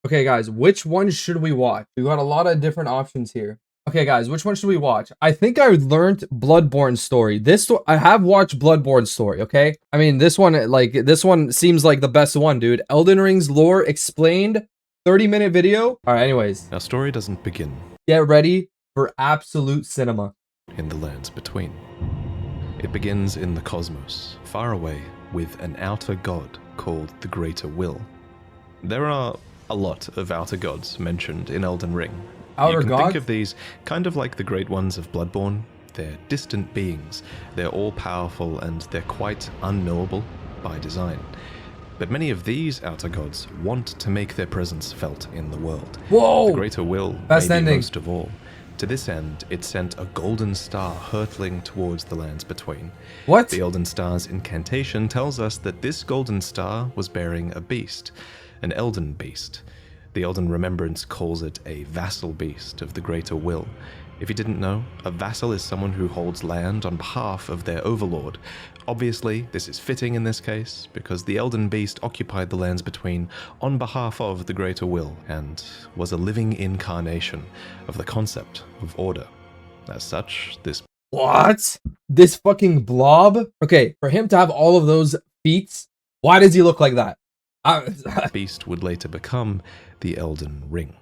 Okay, guys, which one should we watch? We got a lot of different options here. Okay, guys, which one should we watch? I think I learned Bloodborne story. I have watched Bloodborne story, okay? I mean, this one seems like the best one, dude. Elden Ring's lore explained, 30-minute video. All right, anyways. Our story doesn't begin. Get ready for absolute cinema. In the lands between. It begins in the cosmos, far away, with an outer god called the Greater Will. There are a lot of outer gods mentioned in Elden Ring. Outer you can gods? think of these kind of like the great ones of Bloodborne. They're distant beings. They're all-powerful and they're quite unknowable by design. But many of these outer gods want to make their presence felt in the world. Whoa! The Greater Will Best may be ending. most of all. To this end, it sent a golden star hurtling towards the lands between. What? The Elden Star's incantation tells us that this golden star was bearing a beast, an Elden beast. The Elden Remembrance calls it a vassal beast of the Greater Will. If you didn't know, a vassal is someone who holds land on behalf of their overlord. Obviously, this is fitting in this case, because the Elden Beast occupied the lands between on behalf of the Greater Will, and was a living incarnation of the concept of order. As such, this What? This fucking blob? Okay, for him to have all of those feats, why does he look like that? beast would later become the Elden Ring.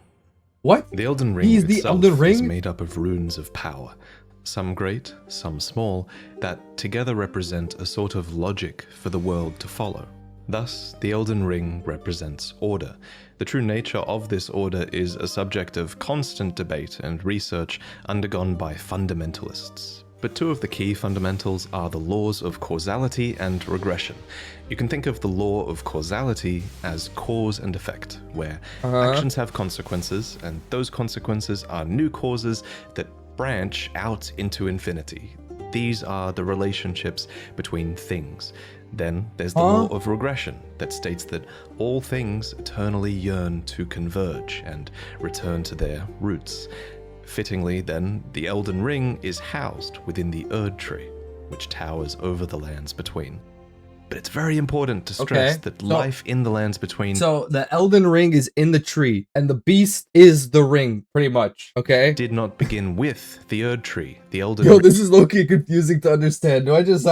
What? The Elden Ring He's the itself Elden Ring? is made up of runes of power, some great, some small, that together represent a sort of logic for the world to follow. Thus, the Elden Ring represents order. The true nature of this order is a subject of constant debate and research undergone by fundamentalists. But two of the key fundamentals are the laws of causality and regression. You can think of the law of causality as cause and effect, where actions have consequences, and those consequences are new causes that branch out into infinity. These are the relationships between things. Then there's the law of regression that states that all things eternally yearn to converge and return to their roots. Fittingly, then, the Elden Ring is housed within the Erd Tree, which towers over the lands between. But it's very important to stress that life in the lands between... So, the Elden Ring is in the tree, and the beast is the ring, pretty much, okay? ...did not begin with the Erd Tree. The Elden Yo, this is low-key confusing to understand. Am I just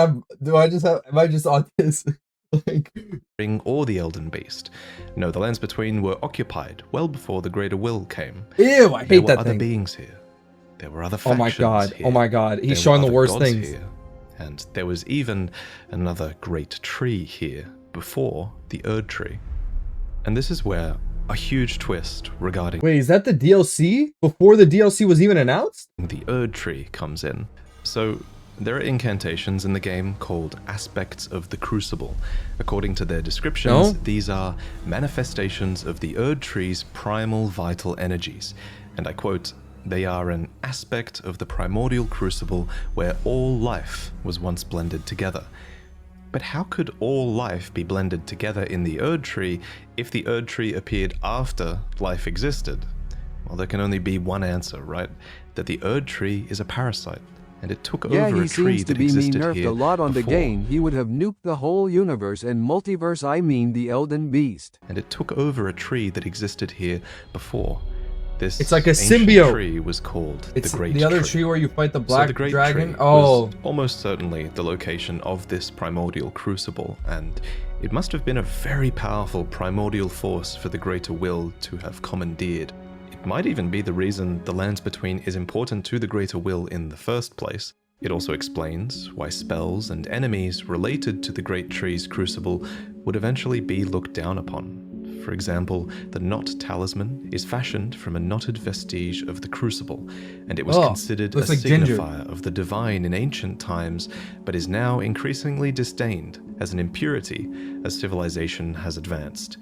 autistic? Like... Ring or the Elden Beast. No, the lands between were occupied well before the Greater Will came. Ew, I hate that thing. There were other beings here. There were other factions Oh my god, here. oh my god. He's There showing were the other worst gods things. Here. And there was even another great tree here before the Erd Tree. And this is where a huge twist regarding... Wait, is that the DLC? Before the DLC was even announced? ...the Erd Tree comes in. So... there are incantations in the game called Aspects of the Crucible. According to their descriptions, these are manifestations of the Erd Tree's primal vital energies. And I quote, "They are an aspect of the primordial crucible where all life was once blended together." But how could all life be blended together in the Erd Tree if the Erd Tree appeared after life existed? Well, there can only be one answer, right? That the Erd Tree is a parasite. And it took over a tree that existed here he seems to be nerfed a lot on the before. game. He would have nuked the whole universe and multiverse, I mean the Elden Beast. And it took over a tree that existed here before. This It's like a ancient symbiote. tree was called It's the Great the other Tree. tree where you fight the So black the Great dragon? Tree Oh. was almost certainly the location of this primordial crucible, and it must have been a very powerful primordial force for the Greater Will to have commandeered. It might even be the reason the lands between is important to the Greater Will in the first place. It also explains why spells and enemies related to the Great Tree's crucible would eventually be looked down upon. For example, the knot talisman is fashioned from a knotted vestige of the crucible, and it was considered a like ginger. signifier of the divine in ancient times, but is now increasingly disdained as an impurity as civilization has advanced.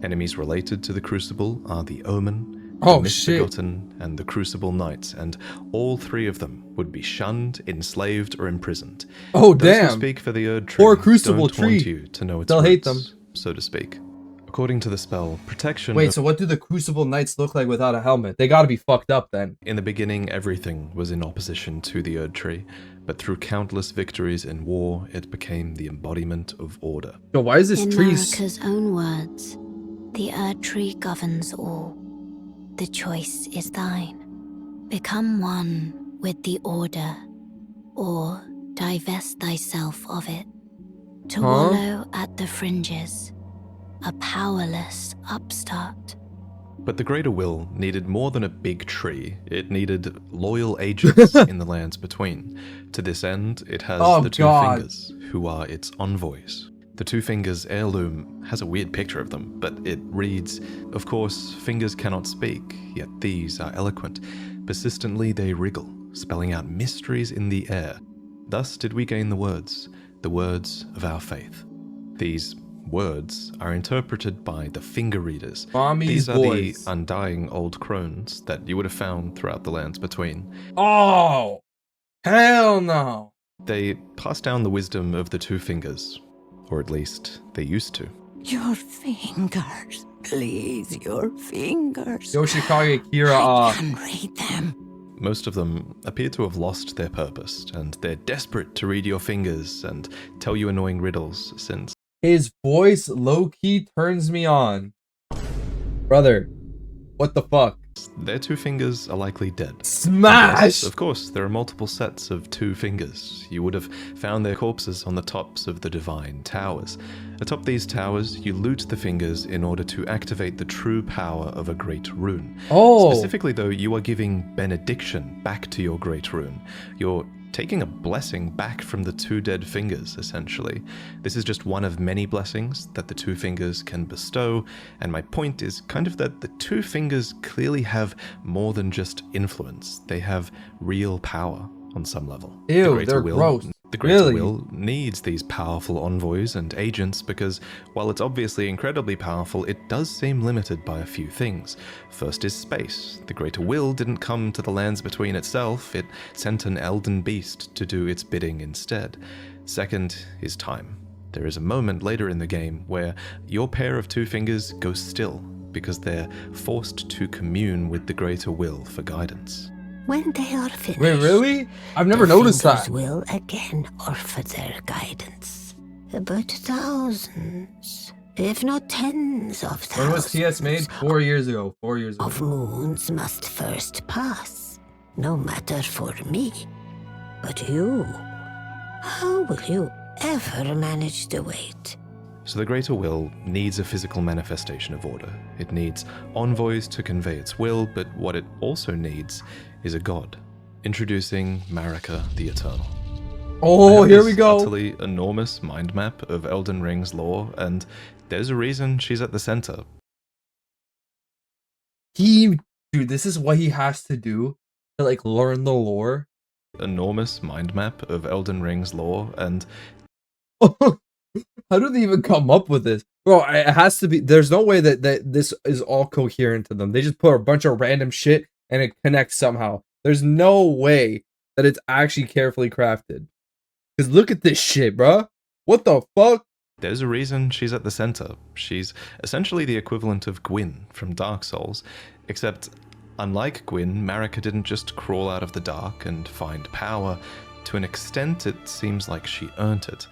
Enemies related to the crucible are the Omen, the Misbegotten, and the Crucible Knights, and all three of them would be shunned, enslaved, or imprisoned. Oh, Those damn. who speak for the Erd Tree Poor Crucible don't want tree. you to know its They'll roots, hate them. so to speak. According to the spell, protection... Wait, so what do the Crucible Knights look like without a helmet? They gotta be fucked up then. In the beginning, everything was in opposition to the Erd Tree, but through countless victories in war, it became the embodiment of order. Yo, why is this In tree... Marika's own words, The Erd Tree governs all. The choice is thine. Become one with the Order, or divest thyself of it. To wallow at the fringes, a powerless upstart. But the Greater Will needed more than a big tree. It needed loyal agents in the lands between. To this end, it has the Two Fingers, who are its envoys. The Two Fingers heirloom has a weird picture of them, but it reads, "Of course, fingers cannot speak, yet these are eloquent. Persistently they wriggle, spelling out mysteries in the air. Thus did we gain the words of our faith." These words are interpreted by the finger readers. These are the undying old crones that you would have found throughout the lands between. Oh, hell no. They pass down the wisdom of the Two Fingers, or at least they used to. Your fingers, please, your fingers. Yoshikage Kira, I can read them. Most of them appear to have lost their purpose, and they're desperate to read your fingers and tell you annoying riddles, since his voice low-key turns me on. Brother, what the fuck? their two fingers are likely dead. Smash! Yes, of course, there are multiple sets of two fingers. You would have found their corpses on the tops of the divine towers. Atop these towers, you loot the fingers in order to activate the true power of a great rune. Oh. Specifically, though, you are giving benediction back to your great rune. You're taking a blessing back from the two dead fingers, essentially. This is just one of many blessings that the two fingers can bestow, and my point is kind of that the two fingers clearly have more than just influence. They have real power on some level. Ew, they're gross. The Greater Will needs these powerful envoys and agents because, while it's obviously incredibly powerful, it does seem limited by a few things. First is space. The Greater Will didn't come to the lands between itself, it sent an Elden beast to do its bidding instead. Second is time. There is a moment later in the game where your pair of two fingers goes still because they're forced to commune with the Greater Will for guidance. When they are finished, wait, really? I've never the noticed that. fingers will again offer their guidance. But thousands, if not tens of thousands. When was TS made? 4 years ago. 4 years ago. Of moons must first pass, no matter for me. But you, how will you ever manage to wait? So the Greater Will needs a physical manifestation of order. It needs envoys to convey its will, but what it also needs is a god. Introducing Marika the Eternal. Oh, here we go. Utterly enormous mind map of Elden Ring's lore, and there's a reason she's at the center. Dude, this is what he has to do to like learn the lore. Enormous mind map of Elden Ring's lore, and how do they even come up with this? Bro, it has to be. There's no way that this is all coherent to them. They just put a bunch of random shit and it connects somehow. There's no way that it's actually carefully crafted. Because look at this shit, bro. What the fuck? There's a reason she's at the center. She's essentially the equivalent of Gwyn from Dark Souls, except unlike Gwyn, Marika didn't just crawl out of the dark and find power. To an extent, it seems like she earned it.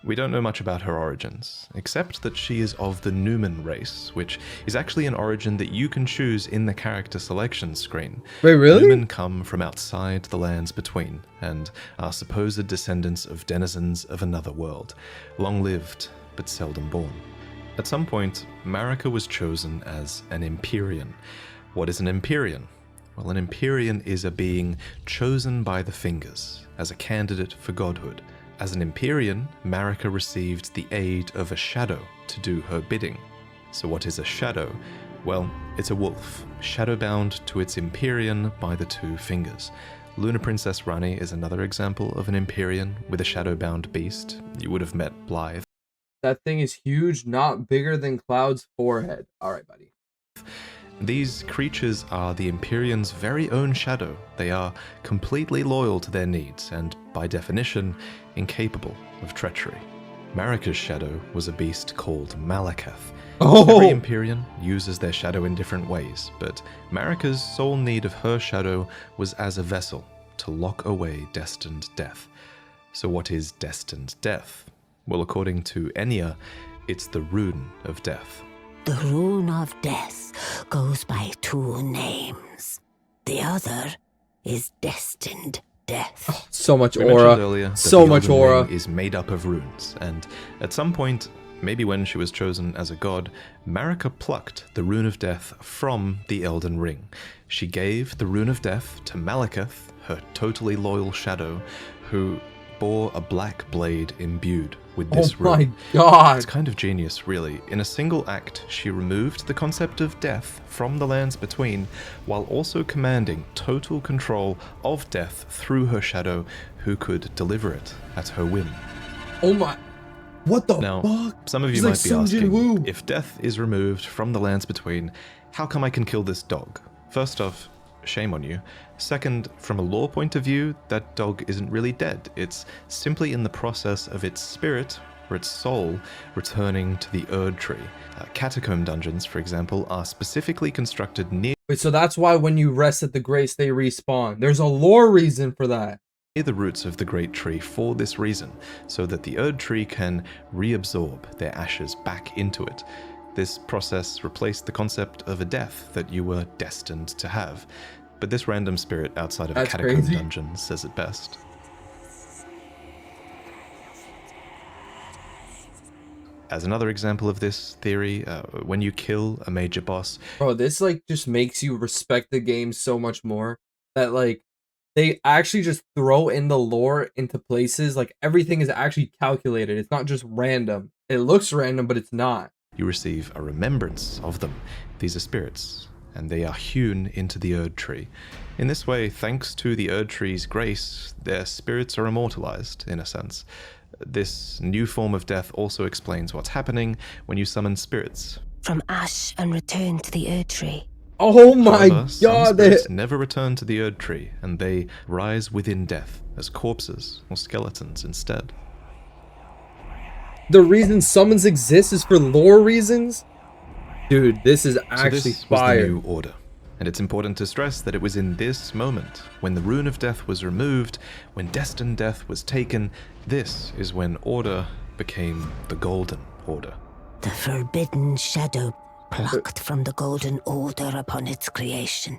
We don't know much about her origins, except that she is of the Numen race, which is actually an origin that you can choose in the character selection screen. Wait, really? Numen come from outside the lands between, and are supposed descendants of denizens of another world, long-lived but seldom born. At some point, Marika was chosen as an Empyrean. What is an Empyrean? Well, an Empyrean is a being chosen by the Fingers as a candidate for godhood. As an Empyrean, Marika received the aid of a shadow to do her bidding. So what is a shadow? Well, it's a wolf, shadowbound to its Empyrean by the two fingers. Luna Princess Rani is another example of an Empyrean with a shadowbound beast. You would have met Blythe. That thing is huge, not bigger than Cloud's forehead. All right, buddy. These creatures are the Empyrean's very own shadow. They are completely loyal to their needs and, by definition, incapable of treachery. Marika's shadow was a beast called Malakath. Every Empyrean uses their shadow in different ways, but Marika's sole need of her shadow was as a vessel to lock away destined death. So what is destined death? Well, according to Enya, it's the rune of death. The rune of death goes by two names. The other is destined death. So much We mentioned aura. earlier that So the much Elden aura. Ring is made up of runes, and at some point, maybe when she was chosen as a god, Marika plucked the rune of death from the Elden Ring. She gave the rune of death to Malekith, her totally loyal shadow, who bore a black blade imbued with this Oh my rune. god. It's kind of genius, really. In a single act, she removed the concept of death from the lands between, while also commanding total control of death through her shadow, who could deliver it at her whim. Oh my. What the Now, fuck? some of you She's like might be Sung Jin asking, Woo. if death is removed from the lands between, how come I can kill this dog? First off, shame on you. Second, from a lore point of view, that dog isn't really dead. It's simply in the process of its spirit, or its soul, returning to the Erd Tree. Catacomb dungeons, for example, are specifically constructed near Wait, so that's why when you rest at the grace, they respawn. There's a lore reason for that. the roots of the Great Tree for this reason, so that the Erd Tree can reabsorb their ashes back into it. This process replaced the concept of a death that you were destined to have. But this random spirit outside of a That's catacomb crazy. dungeon says it best. As another example of this theory, when you kill a major boss, Bro, this like just makes you respect the game so much more. That like they actually just throw in the lore into places, like everything is actually calculated. It's not just random. It looks random, but it's not. you receive a remembrance of them. These are spirits, and they are hewn into the Erd Tree. In this way, thanks to the Erd Tree's grace, their spirits are immortalized, in a sense. This new form of death also explains what's happening when you summon spirits. From ash and return to the Erd Tree. Oh my However, some god, they, spirits never return to the Erd Tree, and they rise within death as corpses or skeletons instead. the reason summons exist is for lore reasons? Dude, this is So actually this was the fire. new order. And it's important to stress that it was in this moment, when the rune of death was removed, when destined death was taken, this is when order became the Golden Order. The forbidden shadow plucked from the Golden Order upon its creation.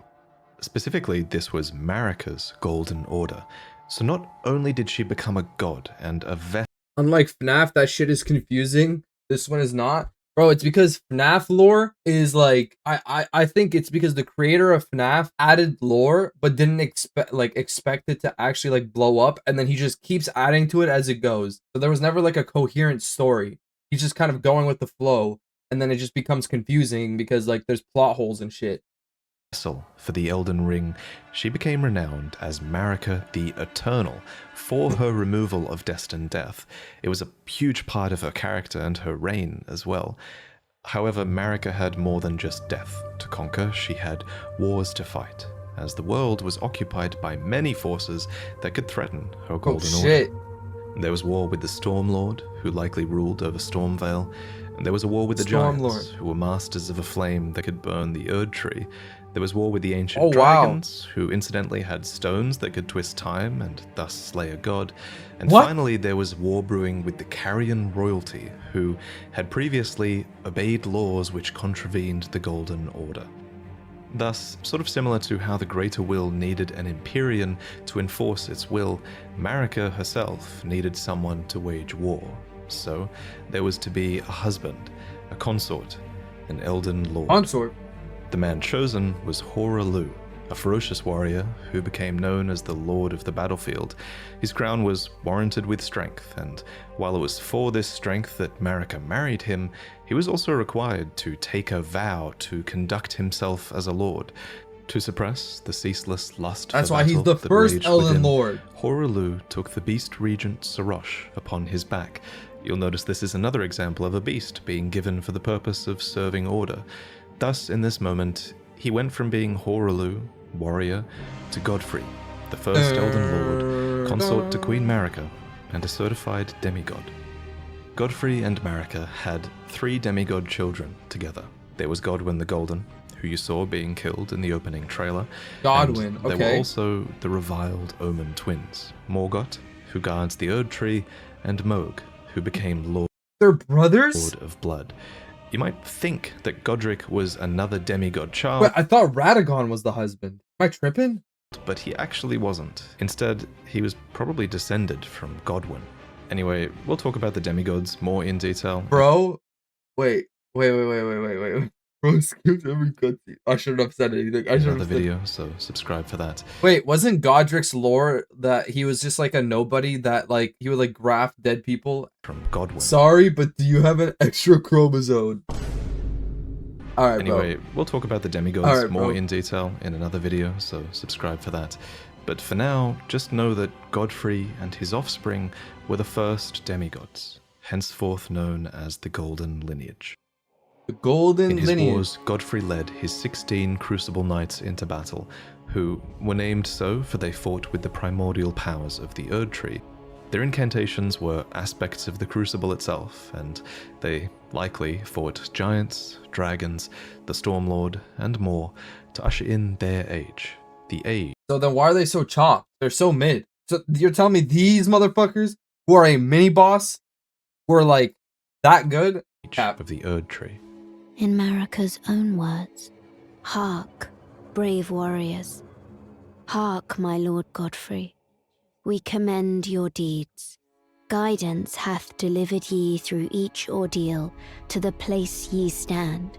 Specifically, this was Marika's Golden Order. So not only did she become a god and a vessel Unlike FNAF, that shit is confusing. This one is not. Bro, it's because FNAF lore is like I think it's because the creator of FNAF added lore but didn't expect it to actually like blow up, and then he just keeps adding to it as it goes. So there was never like a coherent story. He's just kind of going with the flow, and then it just becomes confusing because like there's plot holes and shit. for the Elden Ring, she became renowned as Marika the Eternal for her removal of destined death. It was a huge part of her character and her reign as well. However, Marika had more than just death to conquer. She had wars to fight, as the world was occupied by many forces that could threaten her Oh Golden shit. Order. There was war with the Stormlord, who likely ruled over Stormvale, and there was a war with the Giants, Stormlord. who were masters of a flame that could burn the Erd Tree. There was war with the ancient Oh, wow. dragons, who incidentally had stones that could twist time and thus slay a god. And What? finally, there was war brewing with the Carrion royalty, who had previously obeyed laws which contravened the Golden Order. Thus, sort of similar to how the Greater Will needed an Empyrean to enforce its will, Marika herself needed someone to wage war. So, there was to be a husband, a consort, an Elden Lord. Consort. The man chosen was Horalu, a ferocious warrior who became known as the Lord of the Battlefield. His crown was warranted with strength, and while it was for this strength that Marika married him, he was also required to take a vow to conduct himself as a lord. To suppress the ceaseless lust That's for why he's battle the that first raged Elden within, Lord. Horalu took the beast regent Sarosh upon his back. You'll notice this is another example of a beast being given for the purpose of serving order. Thus, in this moment, he went from being Horalu, warrior, to Godfrey, the first Elden Lord, consort to Queen Marika, and a certified demigod. Godfrey and Marika had 3 demigod children together. There was Godwyn the Golden, who you saw being killed in the opening trailer. Godwyn, and There were okay. also the reviled Omen twins, Morgoth, who guards the Erd Tree, and Moog, who became Lord They're brothers? of Blood. You might think that Godric was another demigod child, Wait, I thought Radagon was the husband. Am I tripping? but he actually wasn't. Instead, he was probably descended from Godwyn. Anyway, we'll talk about the demigods more in detail. Bro, wait. Bro, skipped every cutscene. I shouldn't have said anything. I should Another have video, so subscribe for that. Wait, wasn't Godric's lore that he was just like a nobody that like he would like graft dead people? From Godwyn. Sorry, but do you have an extra chromosome? Alright, Anyway, bro. we'll talk about the demigods Alright, more bro. in detail in another video, so subscribe for that. But for now, just know that Godfrey and his offspring were the first demigods, henceforth known as the Golden Lineage. The Golden In his Lineage. wars, Godfrey led his 16 Crucible Knights into battle, who were named so for they fought with the primordial powers of the Erd Tree. Their incantations were aspects of the Crucible itself, and they likely fought giants, dragons, the Stormlord, and more to usher in their age, the age So then why are they so chopped? They're so mid. So you're telling me these motherfuckers who are a mini boss were like that good? Cap. of the Erd Tree. In Marika's own words, "Hark, brave warriors. Hark, my Lord Godfrey. We commend your deeds. Guidance hath delivered ye through each ordeal to the place ye stand.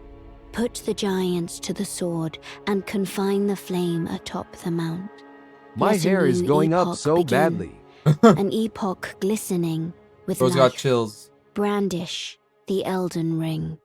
Put the giants to the sword and confine the flame atop the mount. My Let a hair is new going up epoch so begin, badly. An epoch glistening with Those got life. chills. Brandish the Elden Ring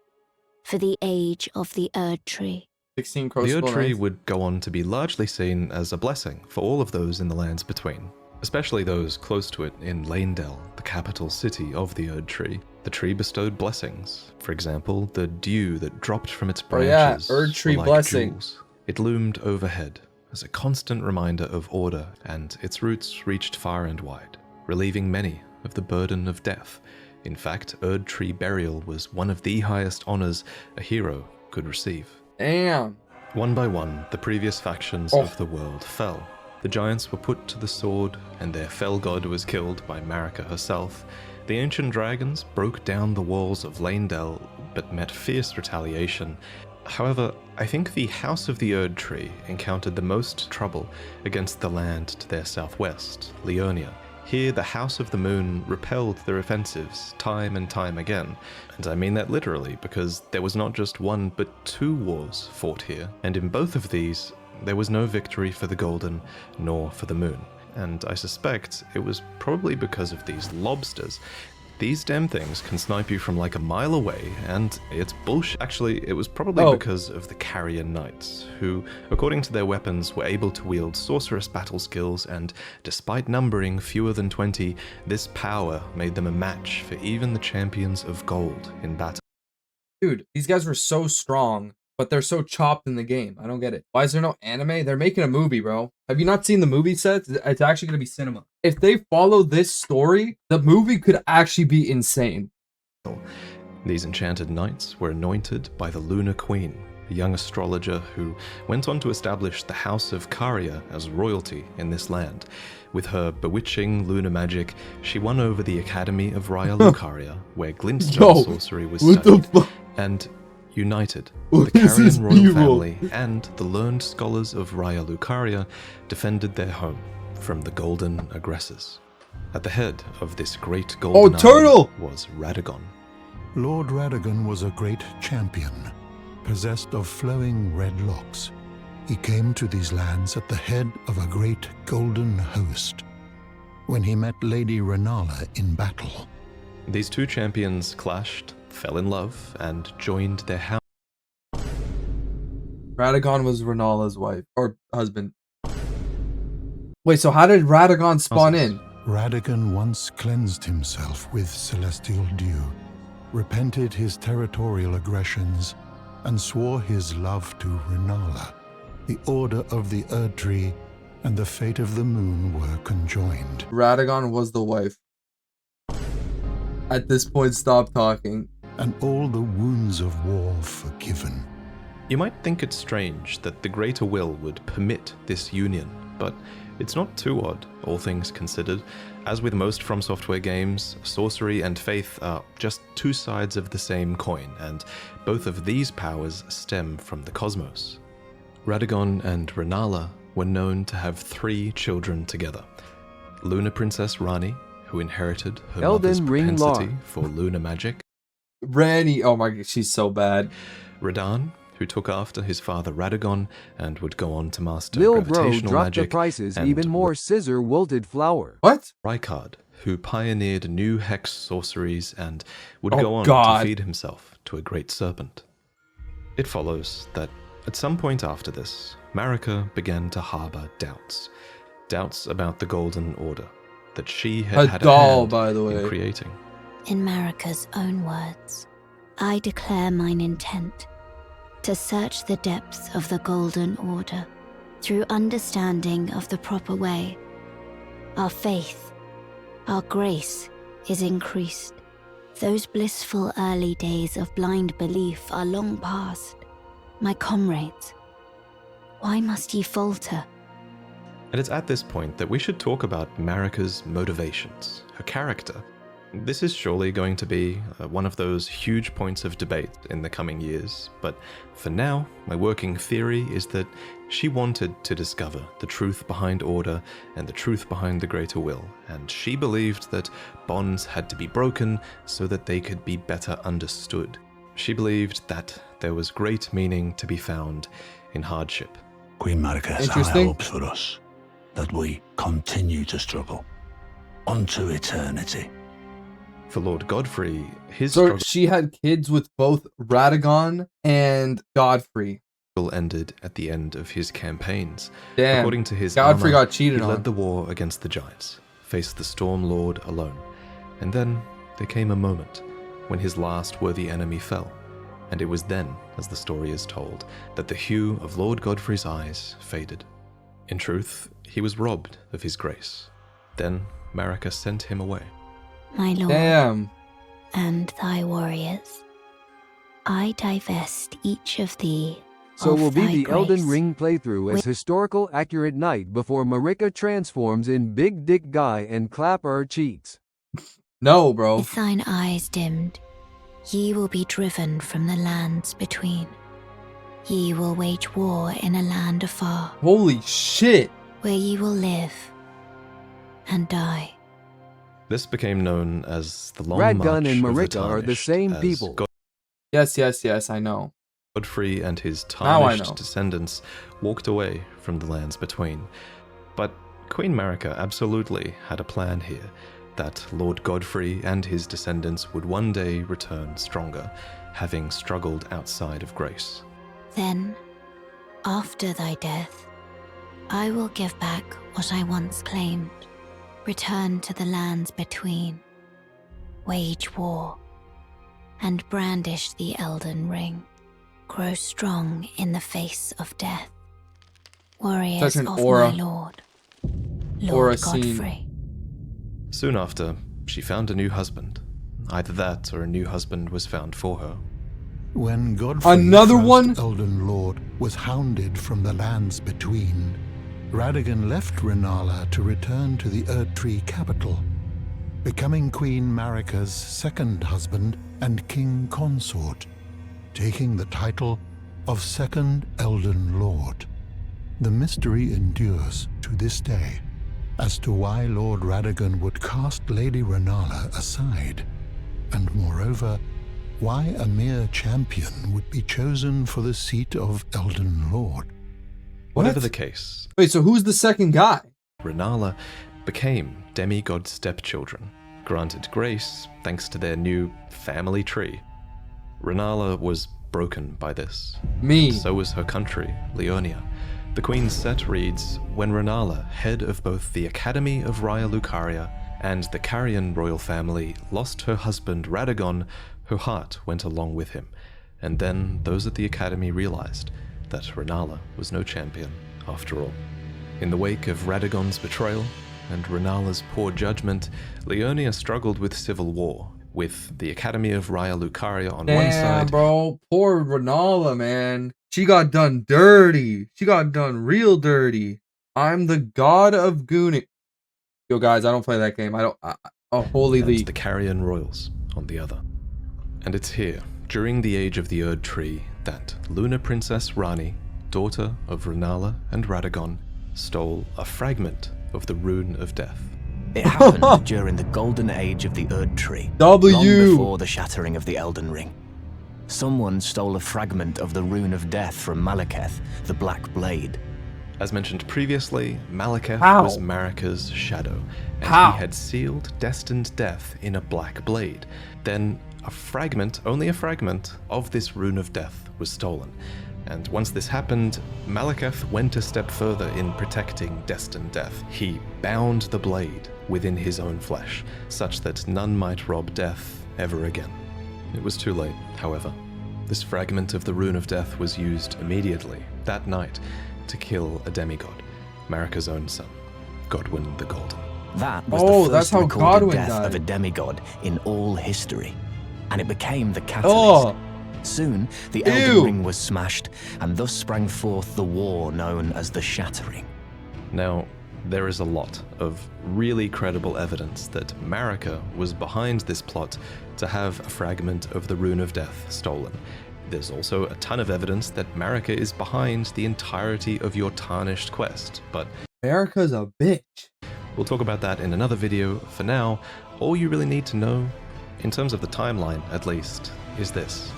for the age of the Erd Tree." 16 The Crucible Erd Tree Knights. would go on to be largely seen as a blessing for all of those in the lands between, especially those close to it in Leyndell, the capital city of the Erd Tree. The tree bestowed blessings. For example, the dew that dropped from its Oh yeah, branches Erd Tree were like blessing. jewels. It loomed overhead as a constant reminder of order, and its roots reached far and wide, relieving many of the burden of death. In fact, Erd Tree burial was one of the highest honors a hero could receive. Damn. One by one, the previous factions Oh. of the world fell. The giants were put to the sword, and their fell god was killed by Marika herself. The ancient dragons broke down the walls of Leyndell, but met fierce retaliation. However, I think the House of the Erd Tree encountered the most trouble against the land to their southwest, Leonia. Here, the House of the Moon repelled their offensives time and time again, and I mean that literally, because there was not just one but two wars fought here, and in both of these, there was no victory for the Golden, nor for the Moon. And I suspect it was probably because of these lobsters. These damn things can snipe you from like a mile away, and it's bullshit. Actually, it was probably because of the Carrier Knights, who, according to their weapons, were able to wield sorcerous battle skills, and despite numbering fewer than 20, this power made them a match for even the champions of gold in battle. Dude, these guys were so strong, but they're so chopped in the game. I don't get it. Why is there no anime? They're making a movie, bro. Have you not seen the movie set? It's actually going to be cinema. If they follow this story, the movie could actually be insane. These enchanted knights were anointed by the Lunar Queen, a young astrologer who went on to establish the House of Caria as royalty in this land. With her bewitching lunar magic, she won over the Academy of Raya Lucaria, where glintstone sorcery was What the studied, fuck? and united What the is this Carian royal evil? family and the learned scholars of Raya Lucaria defended their home from the golden aggressors. At the head of this great golden army turtle! was Radagon. Lord Radagon was a great champion, possessed of flowing red locks. He came to these lands at the head of a great golden host. When he met Lady Renala in battle, These two champions clashed, fell in love, and joined their house. Radagon was Renala's wife or husband. Wait, so how did Radagon spawn in? Radagon once cleansed himself with celestial dew, repented his territorial aggressions, and swore his love to Renala. The order of the Erd Tree and the fate of the moon were conjoined. Radagon was the wife. At this point, stop talking. And all the wounds of war forgiven. You might think it strange that the Greater Will would permit this union, but It's not too odd, all things considered. As with most From Software games, sorcery and faith are just two sides of the same coin, and both of these powers stem from the cosmos. Radagon and Renala were known to have 3 children together. Lunar Princess Rani, who inherited her mother's Elden Ring propensity lore. for lunar magic. Rani, oh my god, she's so bad. Radan, who took after his father Radagon and would go on to master Lil Bro gravitational dropped the magic. prices and even more scissor wilted flour. What? Rykard, who pioneered new hex sorceries and would Oh, go on God. to feed himself to a great serpent. It follows that at some point after this, Marika began to harbor doubts. Doubts about the Golden Order that she had A had doll, a hand by the in way. creating. In Marika's own words, I declare mine intent to search the depths of the Golden Order through understanding of the proper way. Our faith, our grace is increased. Those blissful early days of blind belief are long past. My comrades, why must ye falter? And it's at this point that we should talk about Marika's motivations, her character. This is surely going to be one of those huge points of debate in the coming years, but for now, my working theory is that she wanted to discover the truth behind order and the truth behind the greater will, and she believed that bonds had to be broken so that they could be better understood. She believed that there was great meaning to be found in hardship. Queen Marika has high Interesting. hopes for us, that we continue to struggle unto eternity. For Lord Godfrey, his So struggle she had kids with both Radagon and Godfrey. ended at the end of his campaigns. Damn. According to his Godfrey armor, got cheated he on. led the war against the giants, faced the Storm Lord alone. And then there came a moment when his last worthy enemy fell. And it was then, as the story is told, that the hue of Lord Godfrey's eyes faded. In truth, he was robbed of his grace. Then Marika sent him away. My lord, Damn. and thy warriors, I divest each of thee So of will be thy the Elden grace. Ring playthrough as historical accurate night before Marika transforms in Big Dick Guy and clap her cheeks. No, bro. With thine eyes dimmed, ye will be driven from the lands between. Ye will wage war in a land afar, Holy shit. where ye will live and die. This became known as the Long Radgun March and of the Marika are the Tarnished, same as people. Yes, I know. Godfrey and his Now I know. tarnished descendants walked away from the lands between. But Queen Marika absolutely had a plan here, that Lord Godfrey and his descendants would one day return stronger, having struggled outside of grace. Then, after thy death, I will give back what I once claimed, return to the lands between, wage war, and brandish the Elden Ring, grow strong in the face of death. Warriors Such an of aura. my lord, Aura Lord scene. Godfrey. Soon after, she found a new husband. Either that or a new husband was found for her. When Godfrey, Another first one? Elden Lord, was hounded from the lands between, Radagon left Renala to return to the Erdtree capital, becoming Queen Marika's second husband and king consort, taking the title of Second Elden Lord. The mystery endures to this day as to why Lord Radagon would cast Lady Renala aside, and moreover, why a mere champion would be chosen for the seat of Elden Lord. Whatever What? the case, Wait, so who's the second guy? Renala became demigod stepchildren, granted grace thanks to their new family tree. Renala was broken by this. Me. So was her country, Leonia. The Queen's set reads, when Renala, head of both the Academy of Raya Lucaria and the Carian royal family, lost her husband Radagon, her heart went along with him. And then those at the Academy realized that Renala was no champion after all. In the wake of Radagon's betrayal and Renala's poor judgment, Leonia struggled with civil war, with the Academy of Raya Lucaria on one Damn, side bro. Poor Renala, man. She got done dirty. She got done real dirty. I'm the god of gooning. Yo, guys, I don't play that game. Oh, holy and league. the Carrion Royals on the other. And it's here, during the age of the Erd Tree, that Lunar Princess Rani, daughter of Renala and Radagon, stole a fragment of the Rune of Death. It happened during the golden age of the Erd Tree, W. long before the shattering of the Elden Ring. Someone stole a fragment of the Rune of Death from Malekith, the Black Blade. As mentioned previously, Malekith How? was Marika's shadow, and How? he had sealed destined death in a black blade. Then a fragment, only a fragment, of this Rune of Death was stolen. And once this happened, Malekith went a step further in protecting destined death. He bound the blade within his own flesh, such that none might rob death ever again. It was too late, however. This fragment of the Rune of Death was used immediately, that night, to kill a demigod, Marika's own son, Godwyn the Golden. That was Oh, the that's first how recorded Godwyn death died. of a demigod in all history. And it became the catalyst. Oh, Soon, the Ew. Elden Ring was smashed, and thus sprang forth the war known as the Shattering. Now, there is a lot of really credible evidence that Marika was behind this plot to have a fragment of the Rune of Death stolen. There's also a ton of evidence that Marika is behind the entirety of your tarnished quest, but America's a bitch. we'll talk about that in another video. For now, all you really need to know, in terms of the timeline at least, is this.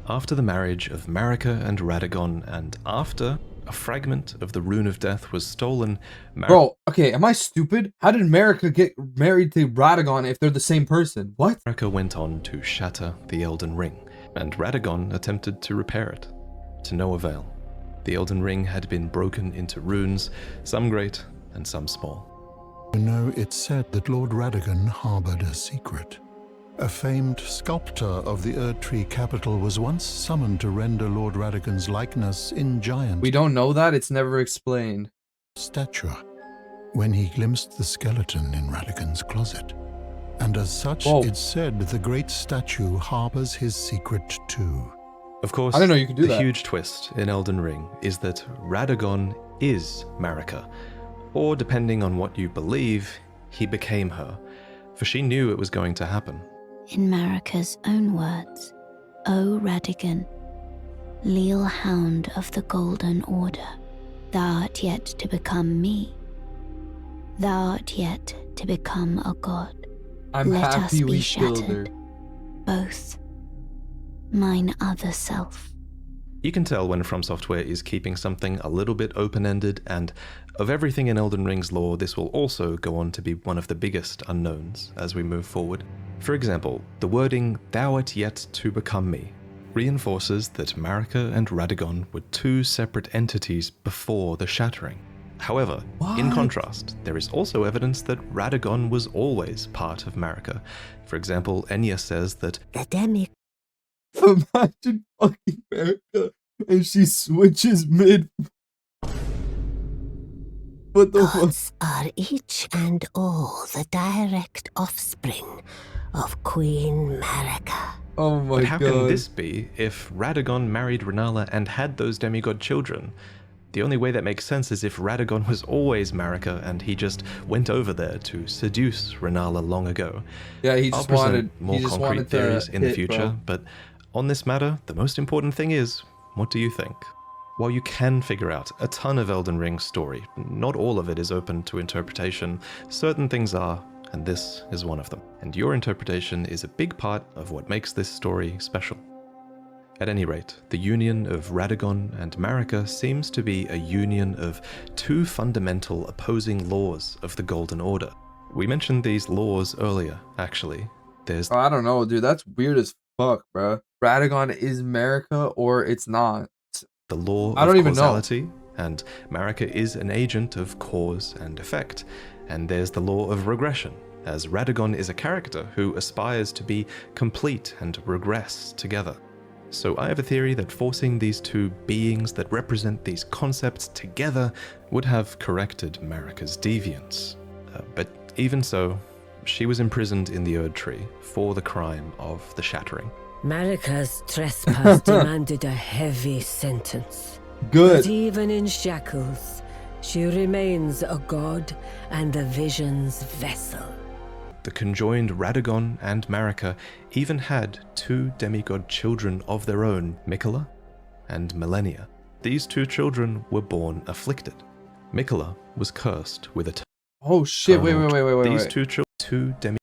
After the marriage of Marika and Radagon, and after a fragment of the Rune of Death was stolen, Bro, okay, am I stupid? How did Marika get married to Radagon if they're the same person? What? Marika went on to shatter the Elden Ring, and Radagon attempted to repair it, to no avail. The Elden Ring had been broken into runes, some great and some small. You know, it's said that Lord Radagon harbored a secret. A famed sculptor of the Erd Tree capital was once summoned to render Lord Radagon's likeness in giant We don't know that. It's never explained. stature when he glimpsed the skeleton in Radagon's closet. And as such, Whoa. it's said the great statue harbors his secret too. Of course, I didn't know you could do the that. huge twist in Elden Ring is that Radagon is Marika, or depending on what you believe, he became her, for she knew it was going to happen. In Marika's own words, O Radigan, leal hound of the Golden Order, thou art yet to become me. Thou art yet to become a god. I'm Let us happy be we killed her. shattered, both. Mine other self. You can tell when From Software is keeping something a little bit open-ended, and of everything in Elden Ring's lore, this will also go on to be one of the biggest unknowns as we move forward. For example, the wording, "thou art yet to become me," reinforces that Marika and Radagon were two separate entities before the Shattering. However, in What? contrast, there is also evidence that Radagon was always part of Marika. For example, Enya says that The demigod Imagine fucking Marika and she switches mid. What the fuck? gods are each and all the direct offspring of Queen Marika. Oh my but how god. can this be if Radagon married Renala and had those demigod children? The only way that makes sense is if Radagon was always Marika and he just went over there to seduce Renala long ago. Yeah, he I'll just present wanted more he just concrete wanted to theories in the hit, future, bro. but on this matter, the most important thing is, what do you think? While you can figure out a ton of Elden Ring's story, not all of it is open to interpretation. Certain things are, and this is one of them. And your interpretation is a big part of what makes this story special. At any rate, the union of Radagon and Marika seems to be a union of two fundamental opposing laws of the Golden Order. We mentioned these laws earlier, actually. There's Oh, I don't know, dude. That's weird as fuck, bro. Radagon is Marika or it's not. the law I of don't even know. causality, and Marika is an agent of cause and effect. And there's the law of regression, as Radagon is a character who aspires to be complete and regress together. So I have a theory that forcing these two beings that represent these concepts together would have corrected Marika's deviance. But even so, she was imprisoned in the Erd Tree for the crime of the Shattering. Marika's trespass demanded a heavy sentence. Good. But even in shackles, She remains a god and the vision's vessel. The conjoined Radagon and Marika even had two demigod children of their own, Mikola and Millennia. These two children were born afflicted. Mikola was cursed with a Oh shit! Wait. These two children, two demigod.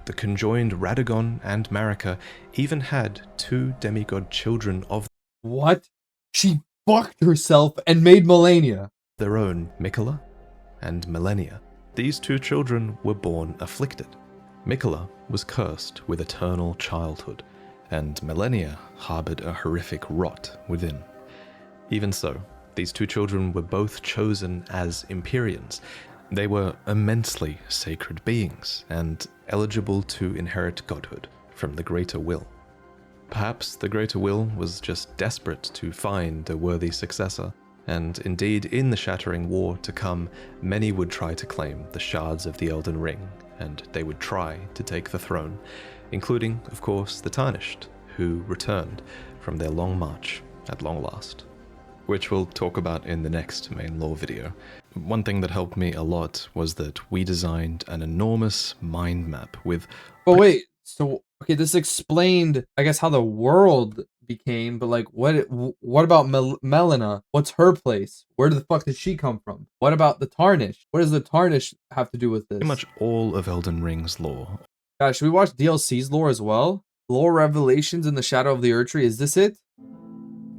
The conjoined Radagon and Marika even had two demigod children of What? She fucked herself and made Melania. their own, Mikola and Millennia. These two children were born afflicted. Mikola was cursed with eternal childhood, and Millennia harbored a horrific rot within. Even so, these two children were both chosen as Empyreans. They were immensely sacred beings and eligible to inherit godhood from the Greater Will. Perhaps the Greater Will was just desperate to find a worthy successor, and indeed in the Shattering War to come, many would try to claim the shards of the Elden Ring, and they would try to take the throne, including, of course, the Tarnished, who returned from their long march at long last, which we'll talk about in the next main lore video. One thing that helped me a lot was that we designed an enormous mind map with... But wait, so okay, this explained, I guess, how the world became, but like, what about Melina? What's her place? Where the fuck did she come from? What about the Tarnished? What does the Tarnished have to do with this? pretty much all of Elden Ring's lore. Guys, should we watch DLC's lore as well? Lore Revelations in the Shadow of the Erdtree. Is this it?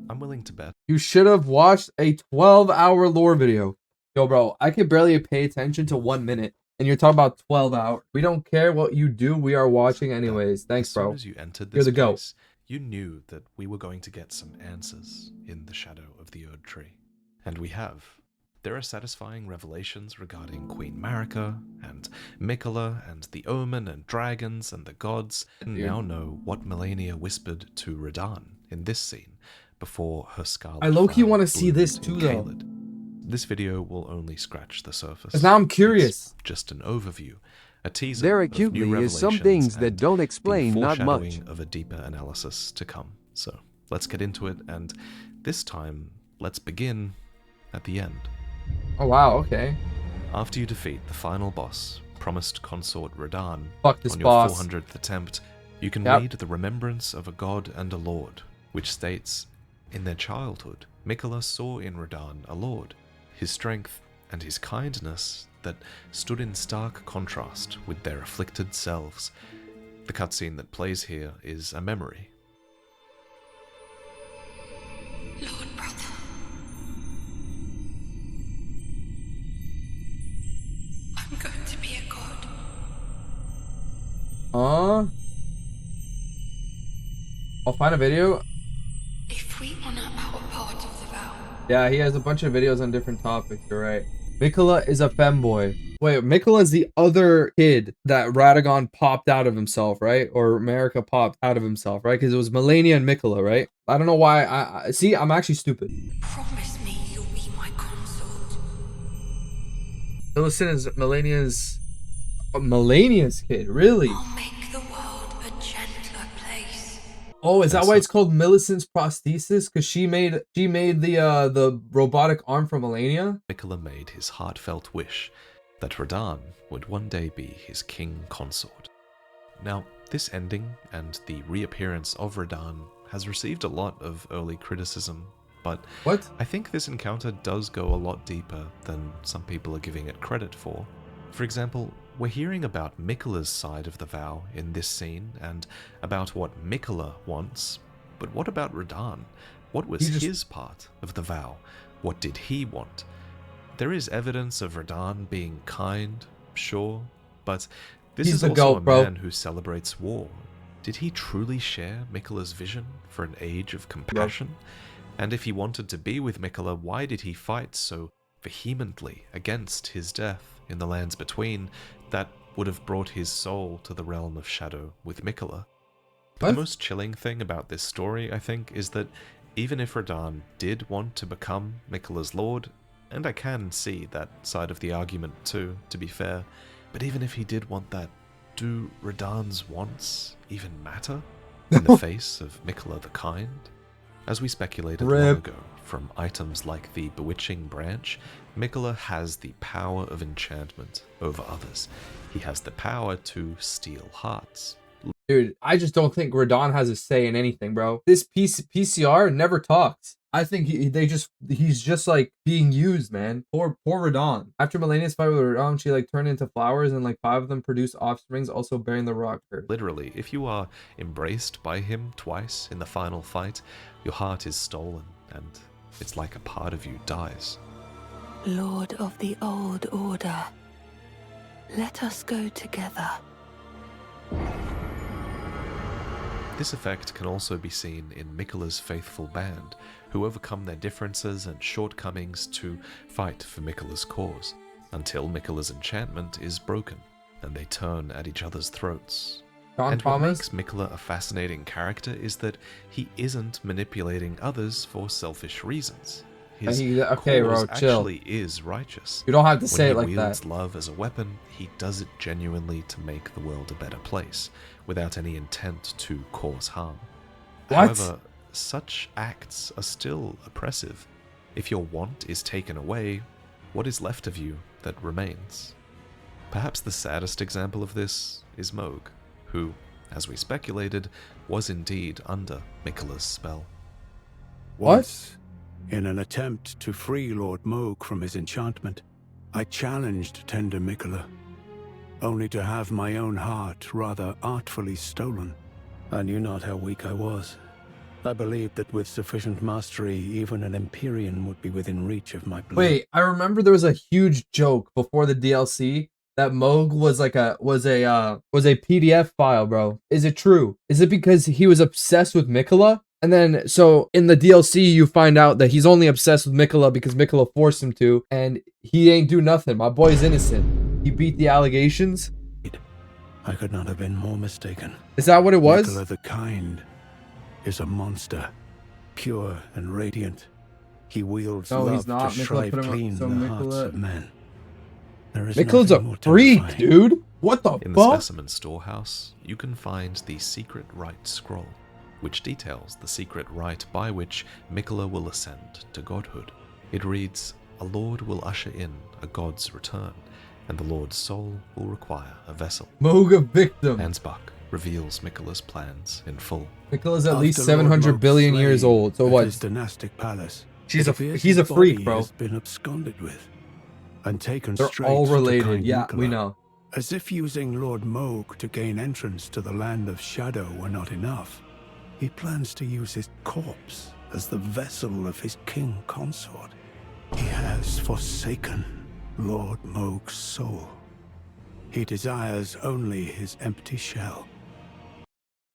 I'm willing to bet. You should have watched a 12-hour lore video. Yo, bro, I could barely pay attention to 1 minute, and you're talking about 12 hours. We don't care what you do. We are watching anyways. Thanks, bro. As soon as you entered You're this the place, you knew that we were going to get some answers in the Shadow of the Erdtree. And we have. There are satisfying revelations regarding Queen Marika, and Mikola, and the Omen, and dragons, and the gods. And now know what Melania whispered to Radahn in this scene, before her scarlet I low-key frown want to see this bloomed too, in though. Caelid. This video will only scratch the surface. 'Cause now I'm curious. It's just an overview, a teaser There of new acutely is some revelations things that and don't the explain not much. foreshadowing of a deeper analysis to come. So let's get into it, and this time let's begin at the end. Oh, wow, okay. After you defeat the final boss, promised consort Radahn, Fuck this on your boss. 400th attempt, you can Yep. read the remembrance of a god and a lord, which states, in their childhood, Mikola saw in Radahn a lord, his strength and his kindness that stood in stark contrast with their afflicted selves. The cutscene that plays here is a memory. Lord brother. I'm going to be a god. I'll find a video. If we honor our part of the vow. Yeah, he has a bunch of videos on different topics, you're right. Mikola is a femboy. Wait, Mikola is the other kid that Radagon popped out of himself, right? Or Marika popped out of himself, right? Because it was Melania and Mikola, right? I don't know why. I see, I'm actually stupid. Promise me you'll be my consort. Millicent is Melania's kid, really? I'll make the world a gentler place. Oh, is that why it's called Millicent's prosthesis? Because she made the robotic arm for Melania? Mikola made his heartfelt wish that Radahn would one day be his king consort. Now, this ending and the reappearance of Radahn has received a lot of early criticism, but What? I think this encounter does go a lot deeper than some people are giving it credit for. For example, we're hearing about Mikola's side of the vow in this scene, and about what Mikola wants, but what about Radahn? What was his part of the vow? What did he want? There is evidence of Radahn being kind, sure, but this He's is the also goat, a bro. man who celebrates war. Did he truly share Mikola's vision for an age of compassion? And if he wanted to be with Mikola, why did he fight so vehemently against his death in the lands between that would have brought his soul to the realm of shadow with Mikola? But the most chilling thing about this story, I think, is that even if Radahn did want to become Mikola's lord, and I can see that side of the argument too, to be fair, but even if he did want that, do Radahn's wants even matter in the face of Mikola the Kind? As we speculated Rip. long ago, from items like the bewitching branch, Mikola has the power of enchantment over others. He has the power to steal hearts. Dude, I just don't think Radon has a say in anything, bro. This PCR never talks. I think he's just like being used, man. Poor Radon. After Melania's fight with Radon, she like turned into flowers and like 5 of them produced offsprings, also bearing the rock curse. Literally, if you are embraced by him twice in the final fight, your heart is stolen and it's like a part of you dies. Lord of the Old Order, let us go together. This effect can also be seen in Mikola's faithful band, who overcome their differences and shortcomings to fight for Mikola's cause, until Mikola's enchantment is broken, and they turn at each other's throats. And what makes Mikola a fascinating character is that he isn't manipulating others for selfish reasons. His cause actually is righteous. You don't have to say it like that. When he wields that. love as a weapon, he does it genuinely to make the world a better place, without any intent to cause harm. What? However, such acts are still oppressive. If your want is taken away, what is left of you that remains? Perhaps the saddest example of this is Mohg, who, as we speculated, was indeed under Mikola's spell. What? In an attempt to free Lord Mohg from his enchantment, I challenged tender Mikola, only to have my own heart rather artfully stolen. I knew not how weak I was. I believed that with sufficient mastery, even an Empyrean would be within reach of my blade. Wait, I remember there was a huge joke before the DLC that Mohg was like a PDF file, bro. Is it true? Is it because he was obsessed with Mikola? And then, so in the DLC, you find out that he's only obsessed with Mikola because Mikola forced him to, and he ain't do nothing. My boy's innocent. He beat the allegations. I could not have been more mistaken. Is that what it was? Mikola the Kind is a monster, pure and radiant. He wields love to shrive clean the hearts of men. Mikola's a freak, dude. What the fuck? In the specimen storehouse, you can find the secret rite scroll, which details the secret rite by which Mikola will ascend to godhood. It reads, "A lord will usher in a god's return, and the lord's soul will require a vessel." Mohg a victim. Ansbach reveals Mikola's plans in full. Mikola's at least 700 billion years old. So what? His dynastic palace. He's a freak, bro. Has been absconded with and taken They're straight all to related. kind Yeah, Mikola. we know. As if using Lord Mohg to gain entrance to the land of shadow were not enough, he plans to use his corpse as the vessel of his king consort. He has forsaken Lord Mohg's soul. He desires only his empty shell.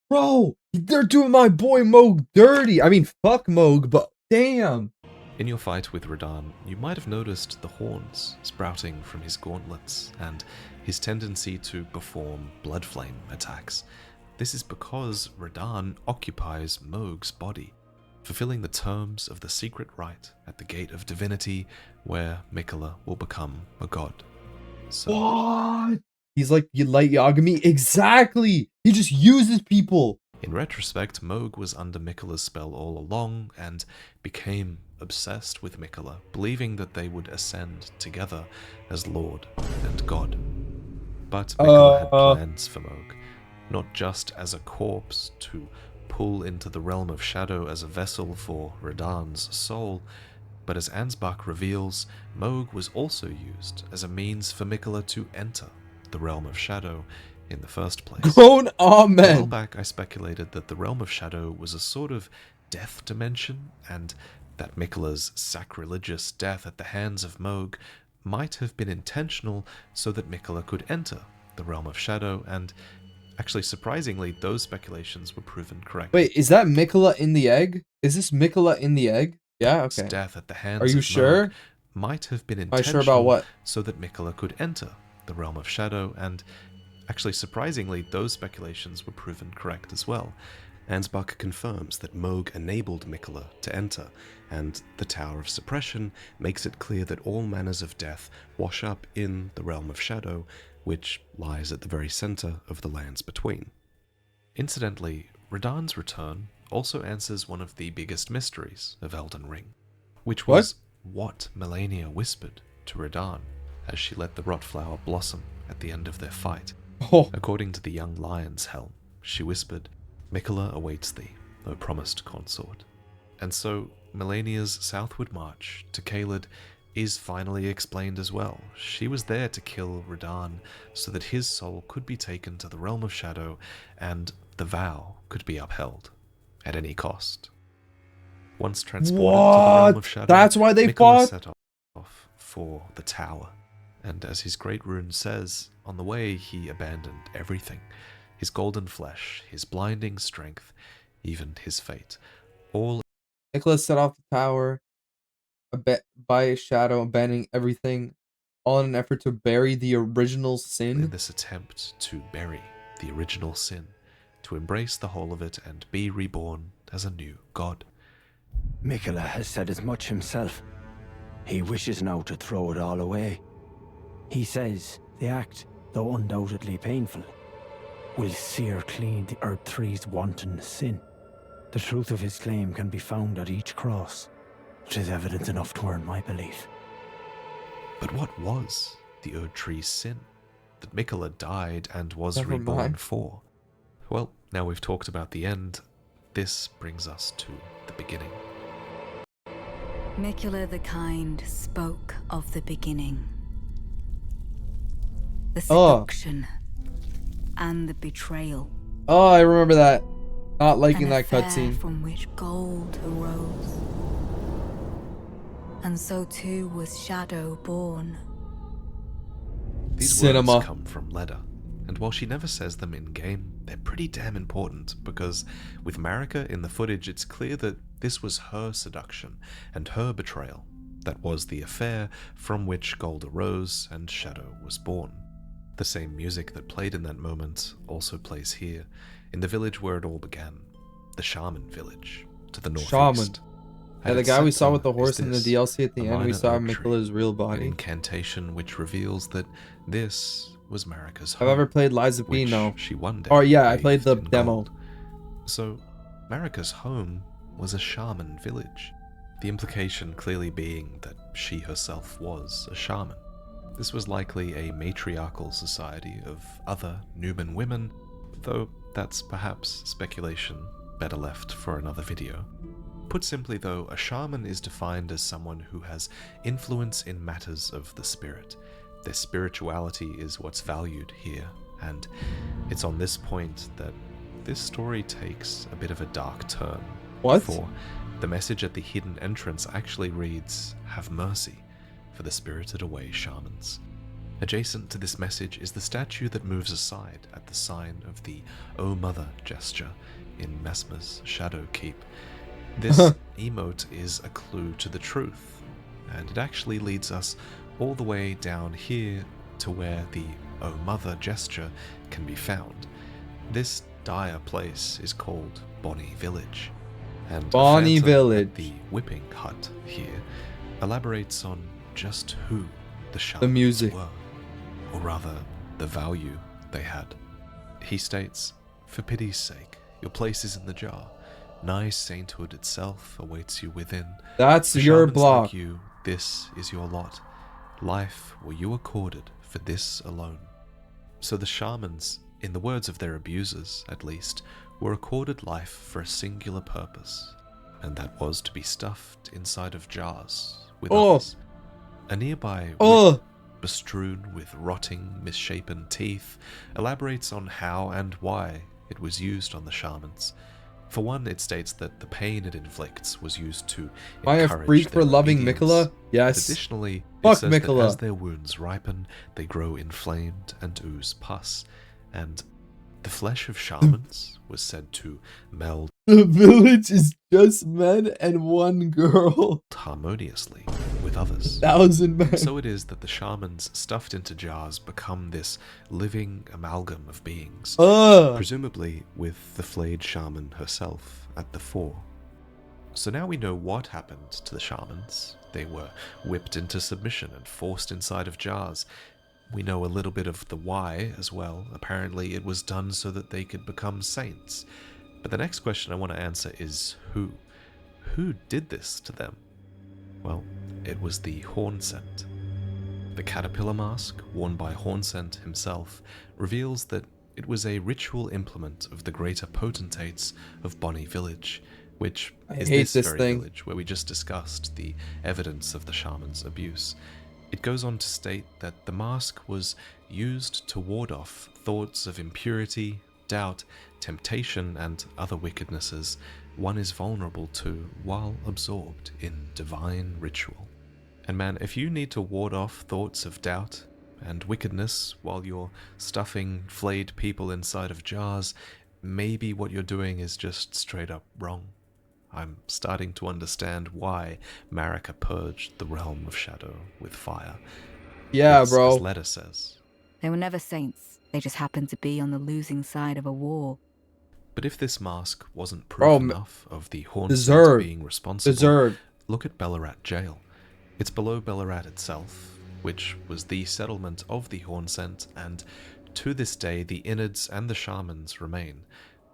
Bro, they're doing my boy Mohg dirty. I mean, fuck Mohg, but damn. In your fight with Radahn, you might have noticed the horns sprouting from his gauntlets and his tendency to perform blood flame attacks. This is because Radahn occupies Mohg's body, fulfilling the terms of the secret rite at the Gate of Divinity, where Mikola will become a god. So, what? He's like Light Yagami? Exactly! He just uses people! in retrospect, Mohg was under Mikola's spell all along and became obsessed with Mikola, believing that they would ascend together as Lord and God. But Mikola had plans for Mohg, not just as a corpse to pull into the realm of shadow as a vessel for Radahn's soul, but as Ansbach reveals, Mohg was also used as a means for Mikola to enter the realm of shadow in the first place. Grown amen. A while back I speculated that the realm of shadow was a sort of death dimension, and that Mikola's sacrilegious death at the hands of Mohg might have been intentional so that Mikola could enter the realm of shadow, and actually surprisingly those speculations were proven correct. Wait, is that Mikola in the egg? Is this Mikola in the egg? Yeah, okay. Death at the hands Are you of sure? Mohg might have been Am I intentional sure about what? so that Mikola could enter the realm of shadow, and actually surprisingly those speculations were proven correct as well. Ansbach confirms that Mohg enabled Mikola to enter, and the Tower of Suppression makes it clear that all manners of death wash up in the realm of shadow, which lies at the very center of the lands between. Incidentally, Radahn's return also answers one of the biggest mysteries of Elden Ring, which was what Melania whispered to Radahn as she let the rot flower blossom at the end of their fight. Oh. According to the young lion's helm, she whispered, "Miquella awaits thee, O promised consort." And so Melania's southward march to Caelid is finally explained as well. She was there to kill Radahn so that his soul could be taken to the realm of shadow and the vow could be upheld at any cost. Once transported to the realm of shadow, that's why they Miquella fought? set off for the tower. And as his great rune says, on the way he abandoned everything. His golden flesh, his blinding strength, even his fate. All Nicholas set off the tower by a shadow, abandoning everything, all in an effort to bury the original sin. in this attempt to bury the original sin, to embrace the whole of it and be reborn as a new god. Miquella has said as much himself. He wishes now to throw it all away. He says the act, though undoubtedly painful, will sear clean the Earth Tree's wanton sin. The truth of his claim can be found at each cross, which is evidence enough to earn my belief. But what was the Erd Tree's sin that Miquella died and was Never reborn mind. for? Well, now we've talked about the end, this brings us to the beginning. Miquella the Kind spoke of the beginning. The Oh. seduction and the betrayal. Oh, I remember that. Not liking An that affair cutscene. from which gold arose. And so too was Shadow born. These Cinema. words come from Leda, and while she never says them in-game, they're pretty damn important, because with Marika in the footage, it's clear that this was her seduction and her betrayal. That was the affair from which gold arose and Shadow was born. The same music that played in that moment also plays here, in the village where it all began, the Shaman village, to the northeast. Shaman. Yeah, At the its guy we saw center with the is horse in the this, DLC at the a end, we minor saw oak tree, Miquella's real an body. incantation which reveals that this was Marika's I've home, ever played Lies of P? which No. she one day Or yeah, I played bathed the in demo. gold. So, Marika's home was a shaman village, the implication clearly being that she herself was a shaman. This was likely a matriarchal society of other Numen women, though that's perhaps speculation better left for another video. Put simply though, a shaman is defined as someone who has influence in matters of the spirit. Their spirituality is what's valued here, and it's on this point that this story takes a bit of a dark turn. What? For the message at the hidden entrance actually reads, "Have mercy for the spirited away shamans." Adjacent to this message is the statue that moves aside at the sign of the "O Mother" gesture in Messmer's Shadow Keep. This emote is a clue to the truth, and it actually leads us all the way down here to where the "O Mother" gesture can be found. This dire place is called Bonny Village, and Bonny a phantom Village. at the Whipping Hut here elaborates on just who the shamans The music. were, or rather, the value they had. He states, "For pity's sake, your place is in the jar. Nigh sainthood itself awaits you within. That's For your shamans block. like you, this is your lot. Life were you accorded for this alone." So the shamans, in the words of their abusers at least, were accorded life for a singular purpose, and that was to be stuffed inside of jars with others. A nearby whip, bestrewn with rotting, misshapen teeth, elaborates on how and why it was used on the shamans. For one, it states that the pain it inflicts was used to Am I a encourage freak for their loving obedience. Miquella? Yes. Additionally, Fuck it says that Miquella. as their wounds ripen, they grow inflamed and ooze pus, and the flesh of shamans was said to meld The village is just men and one girl. harmoniously with others. 1,000 men. So it is that the shamans stuffed into jars become this living amalgam of beings, presumably with the flayed shaman herself at the fore. So now we know what happened to the shamans. They were whipped into submission and forced inside of jars. We know a little bit of the why as well. Apparently it was done so that they could become saints. But the next question I want to answer is who? Who did this to them? Well, it was the Hornsent. The caterpillar mask, worn by Hornsent himself, reveals that it was a ritual implement of the greater potentates of Bonny Village, which is this very village where we just discussed the evidence of the shaman's abuse. It goes on to state that the mask was used to ward off thoughts of impurity, doubt, temptation, and other wickednesses one is vulnerable to while absorbed in divine ritual. And man, if you need to ward off thoughts of doubt and wickedness while you're stuffing flayed people inside of jars, maybe what you're doing is just straight up wrong. I'm starting to understand why Marika purged the realm of shadow with fire. Yeah, It's, bro. as Letta says. They were never saints. They just happened to be on the losing side of a war. But if this mask wasn't proof enough of the Hornsent being responsible, look at Ballarat Jail. It's below Ballarat itself, which was the settlement of the Hornsent, and to this day the innards and the shamans remain,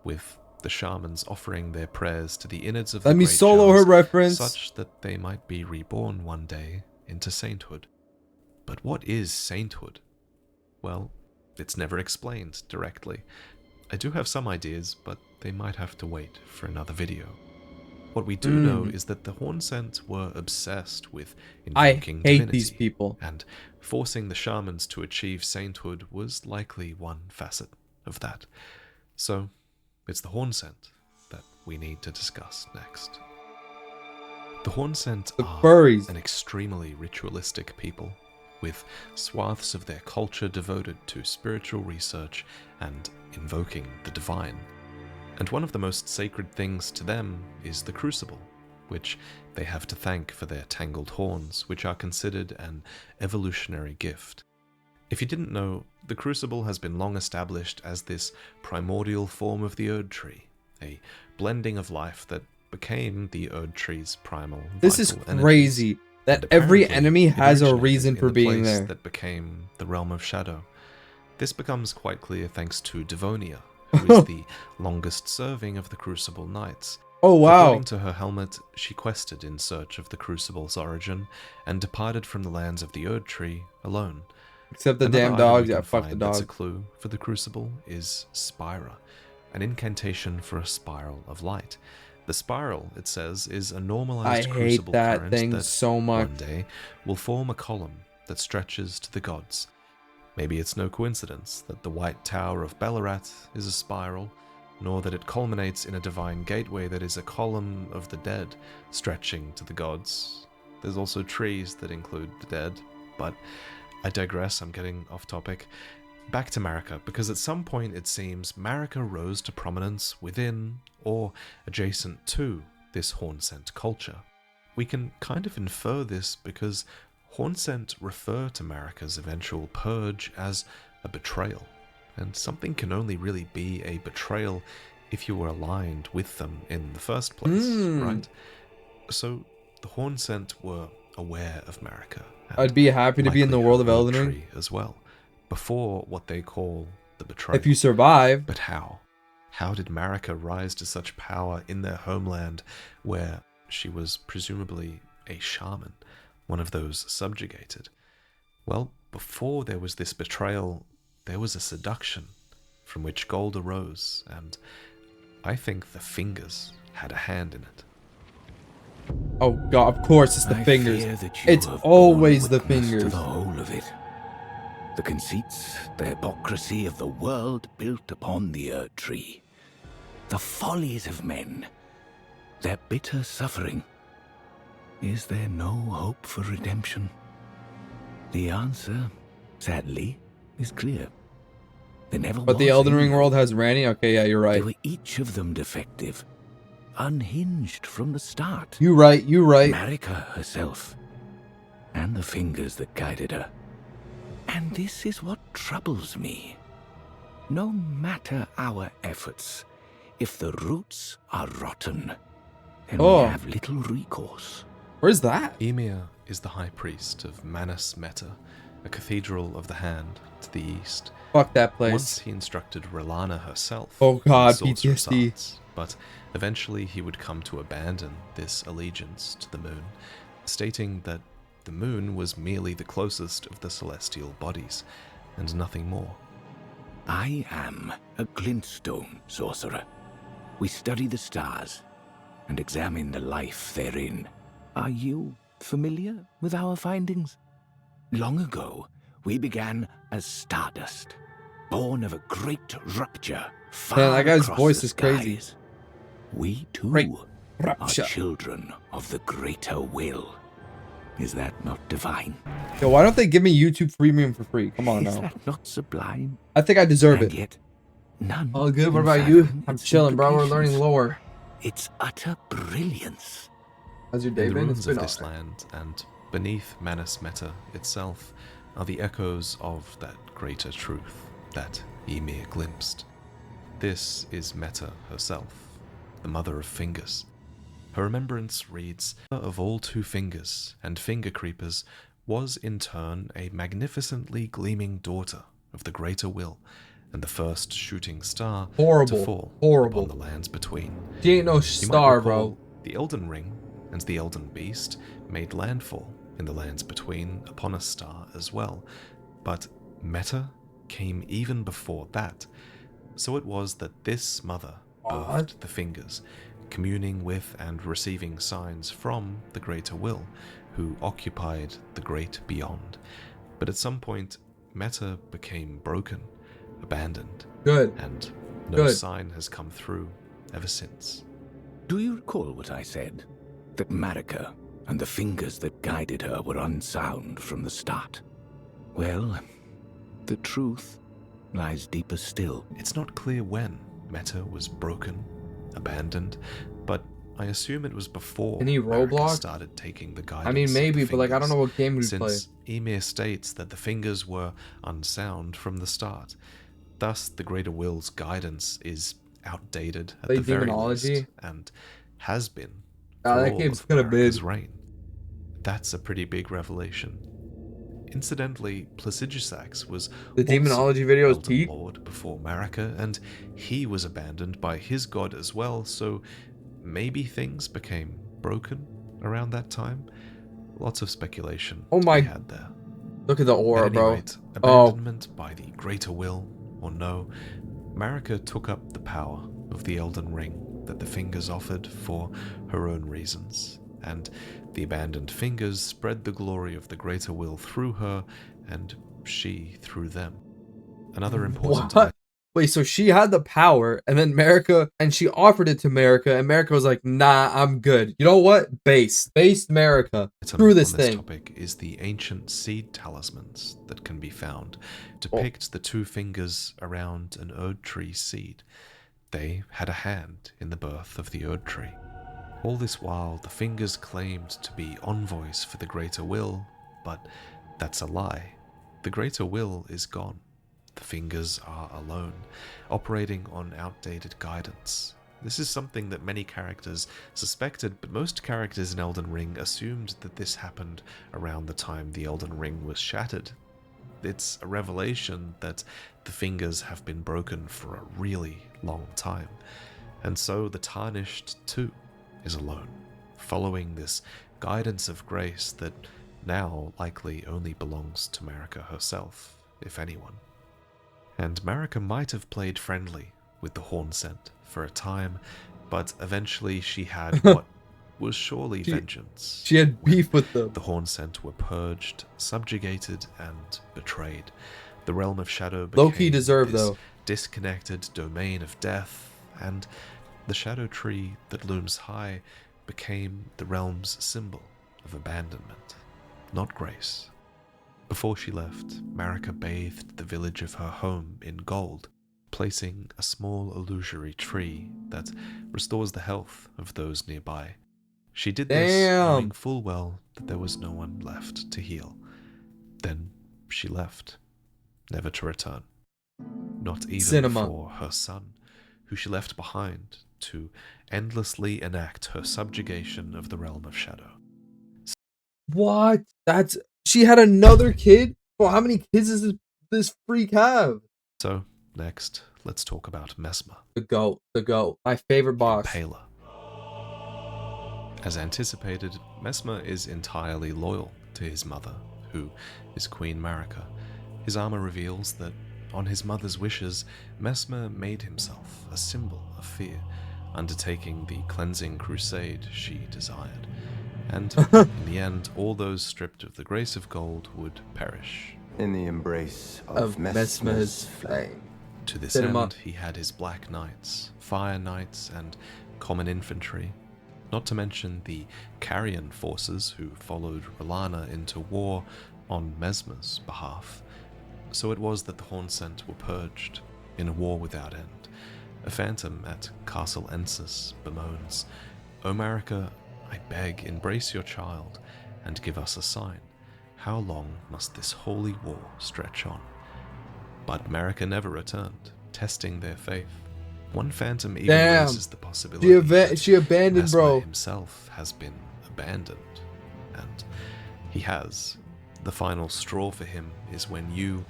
with the shamans offering their prayers to the innards of the great jars, such that they might be reborn one day into sainthood. But what is sainthood? Well, it's never explained directly. I do have some ideas, but they might have to wait for another video. What we do know is that the Hornsent were obsessed with invoking divinity, these people, and forcing the shamans to achieve sainthood was likely one facet of that. So, it's the Hornsent that we need to discuss next. The Hornsent are an extremely ritualistic people, with swaths of their culture devoted to spiritual research and invoking the divine. And one of the most sacred things to them is the crucible, which they have to thank for their tangled horns, which are considered an evolutionary gift. If you didn't know, the crucible has been long established as this primordial form of the Erd Tree, a blending of life that became the Erd Tree's primal This is crazy that every enemy has a reason for being there. That became the realm of shadow. This becomes quite clear thanks to Devonia, who is the longest serving of the Crucible Knights. Oh wow. According to her helmet, she quested in search of the Crucible's origin and departed from the lands of the Erd Tree alone. Except the damn dogs. Yeah, fuck the dogs. A clue for the Crucible is Spira, an incantation for a spiral of light. The spiral, it says, is a normalized crucible current that so much. One day will form a column that stretches to the gods. Maybe it's no coincidence that the White Tower of Ballarat is a spiral, nor that it culminates in a divine gateway that is a column of the dead stretching to the gods. There's also trees that include the dead, but I digress, I'm getting off topic. Back to Marika, because at some point it seems Marika rose to prominence within or adjacent to this Hornsent culture. We can kind of infer this because Hornsent refer to Marika's eventual purge as a betrayal, and something can only really be a betrayal if you were aligned with them in the first place, right? So the Hornsent were aware of Marika. I'd be happy to be in the world of Elden Ring as well, before what they call the betrayal. If you survive. But how? How did Marika rise to such power in their homeland where she was presumably a shaman, one of those subjugated? Well, before there was this betrayal, there was a seduction from which gold arose, and I think the fingers had a hand in it. Oh god, of course it's the fingers. It's always the fingers. To the whole of it. The conceits, the hypocrisy of the world built upon the Erd Tree. The follies of men. Their bitter suffering. Is there no hope for redemption? The answer, sadly, is clear. There never was. But the Elden Ring world has Ranni? Okay, yeah, you're right. They were each of them defective. Unhinged from the start. You right. Marika herself. And the fingers that guided her. And this is what troubles me. No matter our efforts, if the roots are rotten, then we have little recourse. Where's that? Ymir is the high priest of Manus Meta, a cathedral of the hand to the east. Fuck that place. Once he instructed Relana herself. Oh god, PTSD. but eventually he would come to abandon this allegiance to the moon, stating that the moon was merely the closest of the celestial bodies, and nothing more. I am a glintstone sorcerer. We study the stars and examine the life therein. Are you familiar with our findings? Long ago, we began as stardust, born of a great rupture far Man, that guy's across voice the is crazy. skies. We too Great are rupture. children of the greater will. Is that not divine? Yo, why don't they give me YouTube Premium for free? Come on Is now. that not sublime? I think I deserve And it. yet, none All good. What can about you? fathom I'm its chilling, bro. We're implications. learning lore. Its utter brilliance. How's your In day the been? ruins It's of been this alright. land and beneath Manus Meta itself are the echoes of that greater truth that Ymir glimpsed. This is Meta herself, the mother of fingers. Her remembrance reads, of all 2 fingers and finger creepers was in turn a magnificently gleaming daughter of the greater will and the first shooting star to fall upon the lands between. She ain't no You might star, recall bro. the Elden Ring and the Elden Beast made landfall in the lands between upon a star as well, but Meta came even before that. So it was that this mother birthed the fingers, communing with and receiving signs from the greater will, who occupied the great beyond. But at some point, Meta became broken, abandoned, and no sign has come through ever since. Do you recall what I said? That Marika and the fingers that guided her were unsound from the start? Well, the truth lies deeper still. It's not clear when Meta was broken, abandoned, but I assume it was before Any Marika Roblox? started taking the guidance. I mean, maybe, but like, I don't know what game we'd play. Since Ymir states that the fingers were unsound from the start. Thus, the Greater Will's guidance is outdated at Play the very Demonology? least, and has been Ah, for that all game's of kinda Marika's mid. reign. That's a pretty big revelation. Incidentally, Placidusax was The Demonology video is Elden peak? Lord before Marika, and he was abandoned by his god as well, so maybe things became broken around that time. Lots of speculation Oh to my- be had there. Look at the aura, At any bro. rate, abandonment by the greater will, or no, Marika took up the power of the Elden Ring that the fingers offered for her own reasons, and the abandoned fingers spread the glory of the greater will through her, and she through them. Another important What? Wait, so she had the power, and then Marika, and she offered it to Marika, and Marika was like, nah, I'm good. You know what? Based Marika. Screw this on this thing. topic is the ancient seed talismans that can be found, depict the 2 fingers around an Erd tree seed. They had a hand in the birth of the Erd tree. All this while, the fingers claimed to be envoys for the greater will, but that's a lie. The greater will is gone. The fingers are alone, operating on outdated guidance. This is something that many characters suspected, but most characters in Elden Ring assumed that this happened around the time the Elden Ring was shattered. It's a revelation that the fingers have been broken for a really long time, and so the Tarnished too is alone, following this guidance of grace that now likely only belongs to Marika herself, if anyone. And Marika might have played friendly with the Hornsent for a time, but eventually she had what was surely vengeance. She had beef with them. The Hornsent were purged, subjugated, and betrayed. The realm of shadow became Low-key deserved, this though. disconnected domain of death, and the shadow tree that looms high became the realm's symbol of abandonment, not grace. Before she left, Marika bathed the village of her home in gold, placing a small illusory tree that restores the health of those nearby. She did this knowing full well that there was no one left to heal. Then she left, never to return. Not even for her son, who she left behind to endlessly enact her subjugation of the realm of shadow. What? She had another kid? Well, how many kids does this freak have? So, next, let's talk about Messmer, The GOAT. My favorite boss. Impaler. As anticipated, Messmer is entirely loyal to his mother, who is Queen Marika. His armor reveals that, on his mother's wishes, Messmer made himself a symbol of fear, undertaking the cleansing crusade she desired. And in the end, all those stripped of the grace of gold would perish. In the embrace of Messmer's flame. To this end, he had his Black Knights, Fire Knights, and common infantry, not to mention the Carrion forces who followed R'hllana into war on Messmer's behalf. So it was that the Hornsent were purged in a war without end. A phantom at Castle Ensis bemoans, "O Marika, I beg, embrace your child, and give us a sign. How long must this holy war stretch on?" But Marika never returned, testing their faith. One phantom even raises the possibility she abandoned, Messmer bro. himself has been abandoned. And he has. The final straw for him is when you,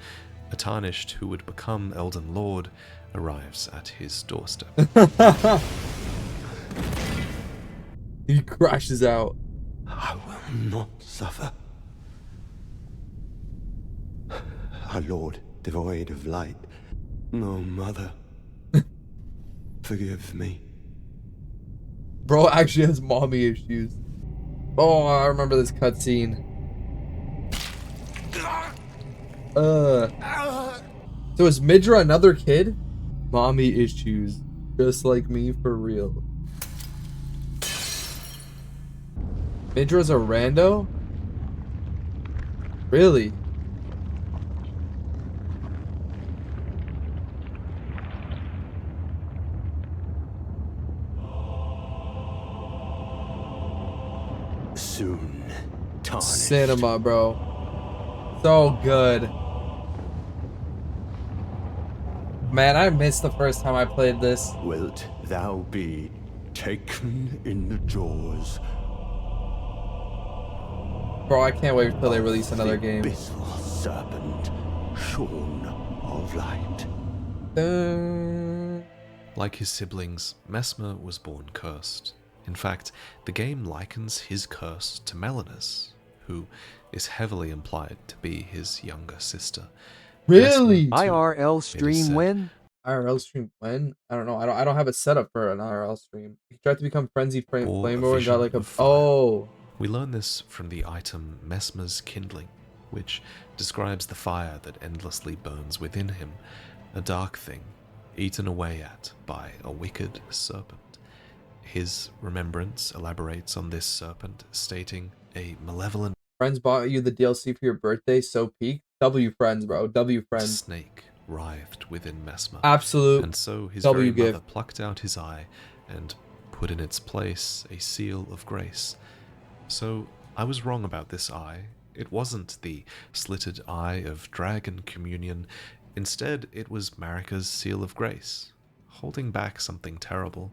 a tarnished who would become Elden Lord, arrives at his doorstep. He crashes out. I will not suffer. A lord devoid of light. No mother. Forgive me. Bro actually has mommy issues. Oh, I remember this cutscene. So is Midra another kid? Mommy issues. Just like me, for real. Midra's a rando? Really? Soon, tarnished. Cinema, bro. So good. Man, I missed the first time I played this. Wilt thou be taken in the jaws? Bro, I can't wait until they release another game. Abyssal serpent, shorn of light. Like his siblings, Messmer was born cursed. In fact, the game likens his curse to Melena's, who is heavily implied to be his younger sister. Really? IRL stream when? IRL stream when? I don't know. I don't have it set up for an IRL stream. He tried to become Frenzy Flamer and got like a... Oh. We learn this from the item Messmer's Kindling, which describes the fire that endlessly burns within him, a dark thing, eaten away at by a wicked serpent. His remembrance elaborates on this serpent, stating a malevolent... Friends bought you the DLC for your birthday, so peak. W friends, bro. W friends. Snake writhed within Messmer. Absolute And so his W very mother gift. plucked out his eye and put in its place a seal of grace. So I was wrong about this eye. It wasn't the slitted eye of Dragon Communion. Instead, it was Marika's seal of grace, holding back something terrible.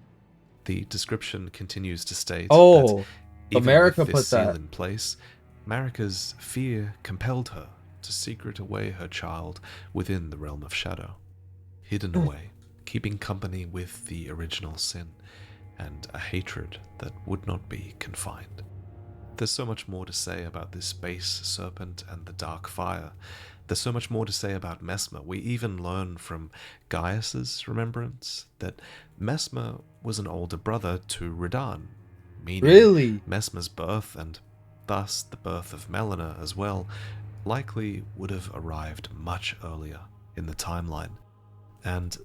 The description continues to state that even Marika with this put seal that in place, Marika's fear compelled her to secret away her child within the realm of shadow, hidden away, keeping company with the original sin, and a hatred that would not be confined. There's so much more to say about this base serpent and the dark fire. There's so much more to say about Messmer. We even learn from Gaius's remembrance that Messmer was an older brother to Radahn, meaning Messmer's birth, and thus the birth of Melina as well, likely would have arrived much earlier in the timeline. And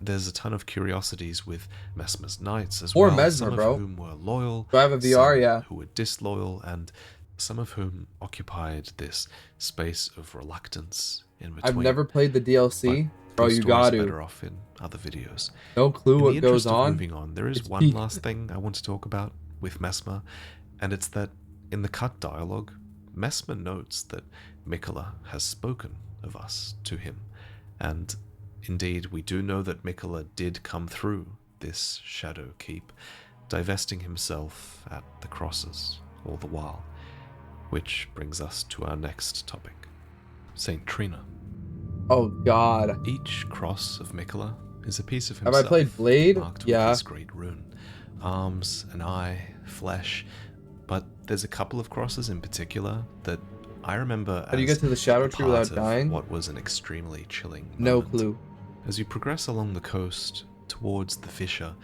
there's a ton of curiosities with Messmer's knights as well, Messmer, some of bro. whom were loyal, Do I have a VR? some Yeah. who were disloyal, and some of whom occupied this space of reluctance in between. I've never played the DLC. Bro, those you stories got are to. better off in other videos. No clue In what the goes interest of on. moving on, there is It's one peak. last thing I want to talk about with Messmer, and it's that in the cut dialogue, Messmer notes that Miquella has spoken of us to him, and indeed we do know that Miquella did come through this Shadow Keep, divesting himself at the crosses all the while, which brings us to our next topic, Saint Trina. Oh god. Each cross of Miquella is a piece of Have himself I played Blade? marked with Yeah. his great rune. Arms, an eye, flesh, but there's a couple of crosses in particular that I remember How do you get to the Shadow Tree without dying? what was an extremely chilling moment. No clue. As you progress along the coast towards the fissure,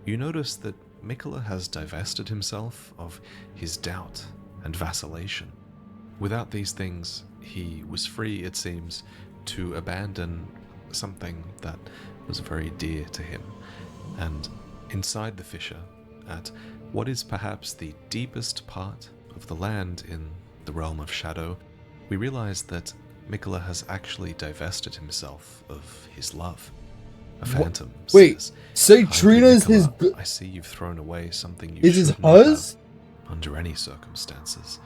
you notice that Mikola has divested himself of his doubt and vacillation. Without these things, he was free, it seems, to abandon something that was very dear to him. And inside the fissure, at what is perhaps the deepest part of the land in the realm of shadow, we realize that Mikola has actually divested himself of his love. A phantom Wait, says, St. Trina's his... Mikola, I see you've thrown away something you Is his should not have hus? under any circumstances.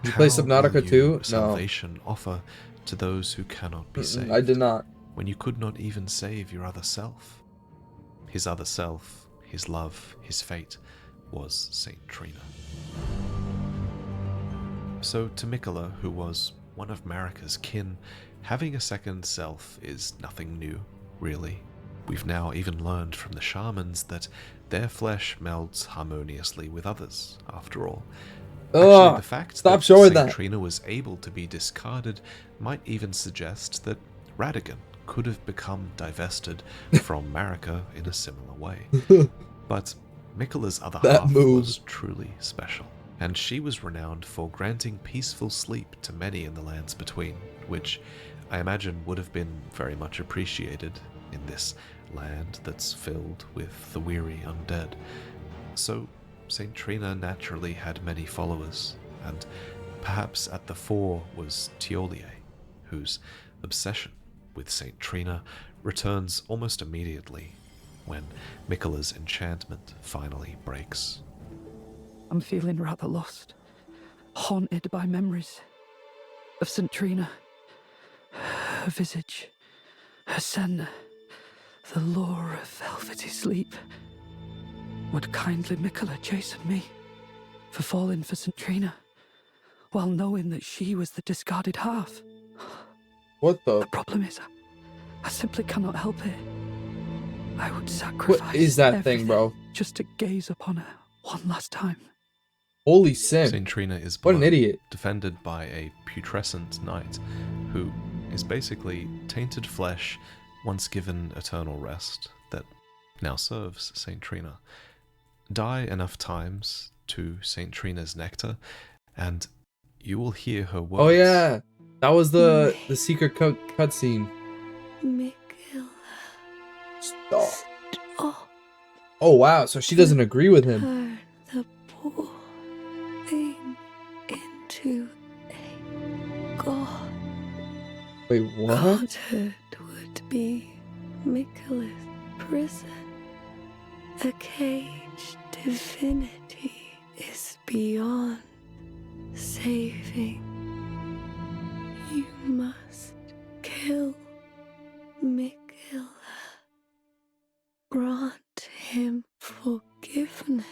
Did you play How Subnautica will you 2? No. salvation offer to those who cannot be saved? I did not. When you could not even save your other self. His other self, his love, his fate, was St. Trina. So to Mikola, who was one of Marika's kin, having a second self is nothing new, really. We've now even learned from the shamans that their flesh melds harmoniously with others, after all. Actually, the fact that St. Trina was able to be discarded might even suggest that Radagon could have become divested from Marika in a similar way. But Mikola's other half was truly special, and she was renowned for granting peaceful sleep to many in the lands between, which I imagine would have been very much appreciated in this land that's filled with the weary undead. So St. Trina naturally had many followers, and perhaps at the fore was Tiolier, whose obsession with St. Trina returns almost immediately when Mikola's enchantment finally breaks. I'm feeling rather lost, haunted by memories of St. Trina, her visage, her scent, the lure of velvety sleep. Would kindly Mikola chasten me for falling for St. Trina, while knowing that she was the discarded half? What the? The problem is, I simply cannot help it. I would sacrifice What is that thing, bro? Just to gaze upon her one last time. Holy sim. St. Trina is what an idiot. Defended by a putrescent knight, who is basically tainted flesh once given eternal rest that now serves St. Trina. Die enough times to St. Trina's nectar, and you will hear her words. Oh yeah, that was the secret cutscene. Mikola. Stop. Oh wow, so she doesn't agree with him. Turn the poor thing into a god. Wait, what? Godhood would be Mikola's prison. A caged divinity is beyond saving. You must kill Mikola. Grant him forgiveness.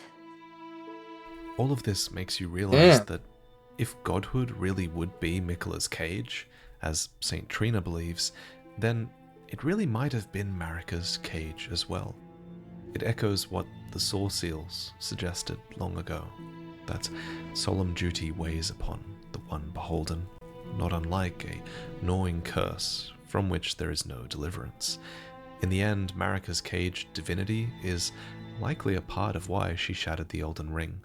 All of this makes you realize that if godhood really would be Mikola's cage, as St. Trina believes, then it really might have been Marika's cage as well. It echoes what the Saw Seals suggested long ago, that solemn duty weighs upon the one beholden, not unlike a gnawing curse from which there is no deliverance. In the end, Marika's caged divinity is likely a part of why she shattered the Elden Ring.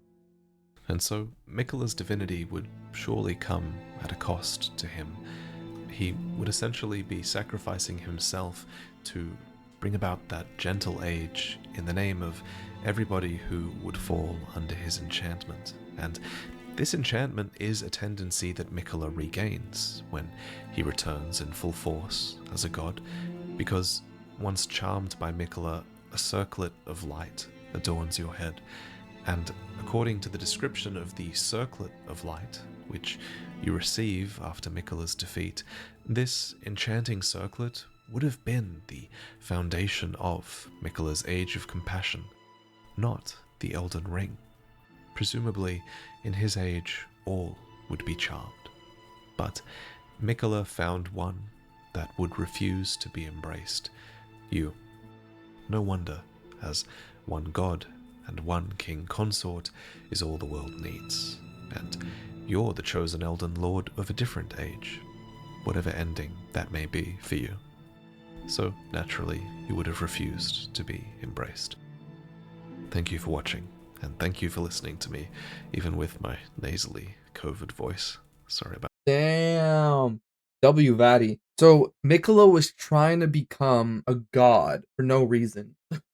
And so Mikola's divinity would surely come at a cost to him. He would essentially be sacrificing himself to bring about that gentle age in the name of everybody who would fall under his enchantment. And this enchantment is a tendency that Mikola regains when he returns in full force as a god, because once charmed by Mikola, a circlet of light adorns your head, and according to the description of the circlet of light, which you receive after Mikola's defeat, this enchanting circlet would have been the foundation of Mikola's Age of Compassion, not the Elden Ring. Presumably, in his age, all would be charmed. But Mikola found one that would refuse to be embraced. You. No wonder, as one god and one king consort is all the world needs, and you're the chosen Elden Lord of a different age, whatever ending that may be for you. So, naturally, you would have refused to be embraced. Thank you for watching, and thank you for listening to me, even with my nasally COVID voice. Sorry about Damn. W Vatty. So Miquella was trying to become a god for no reason.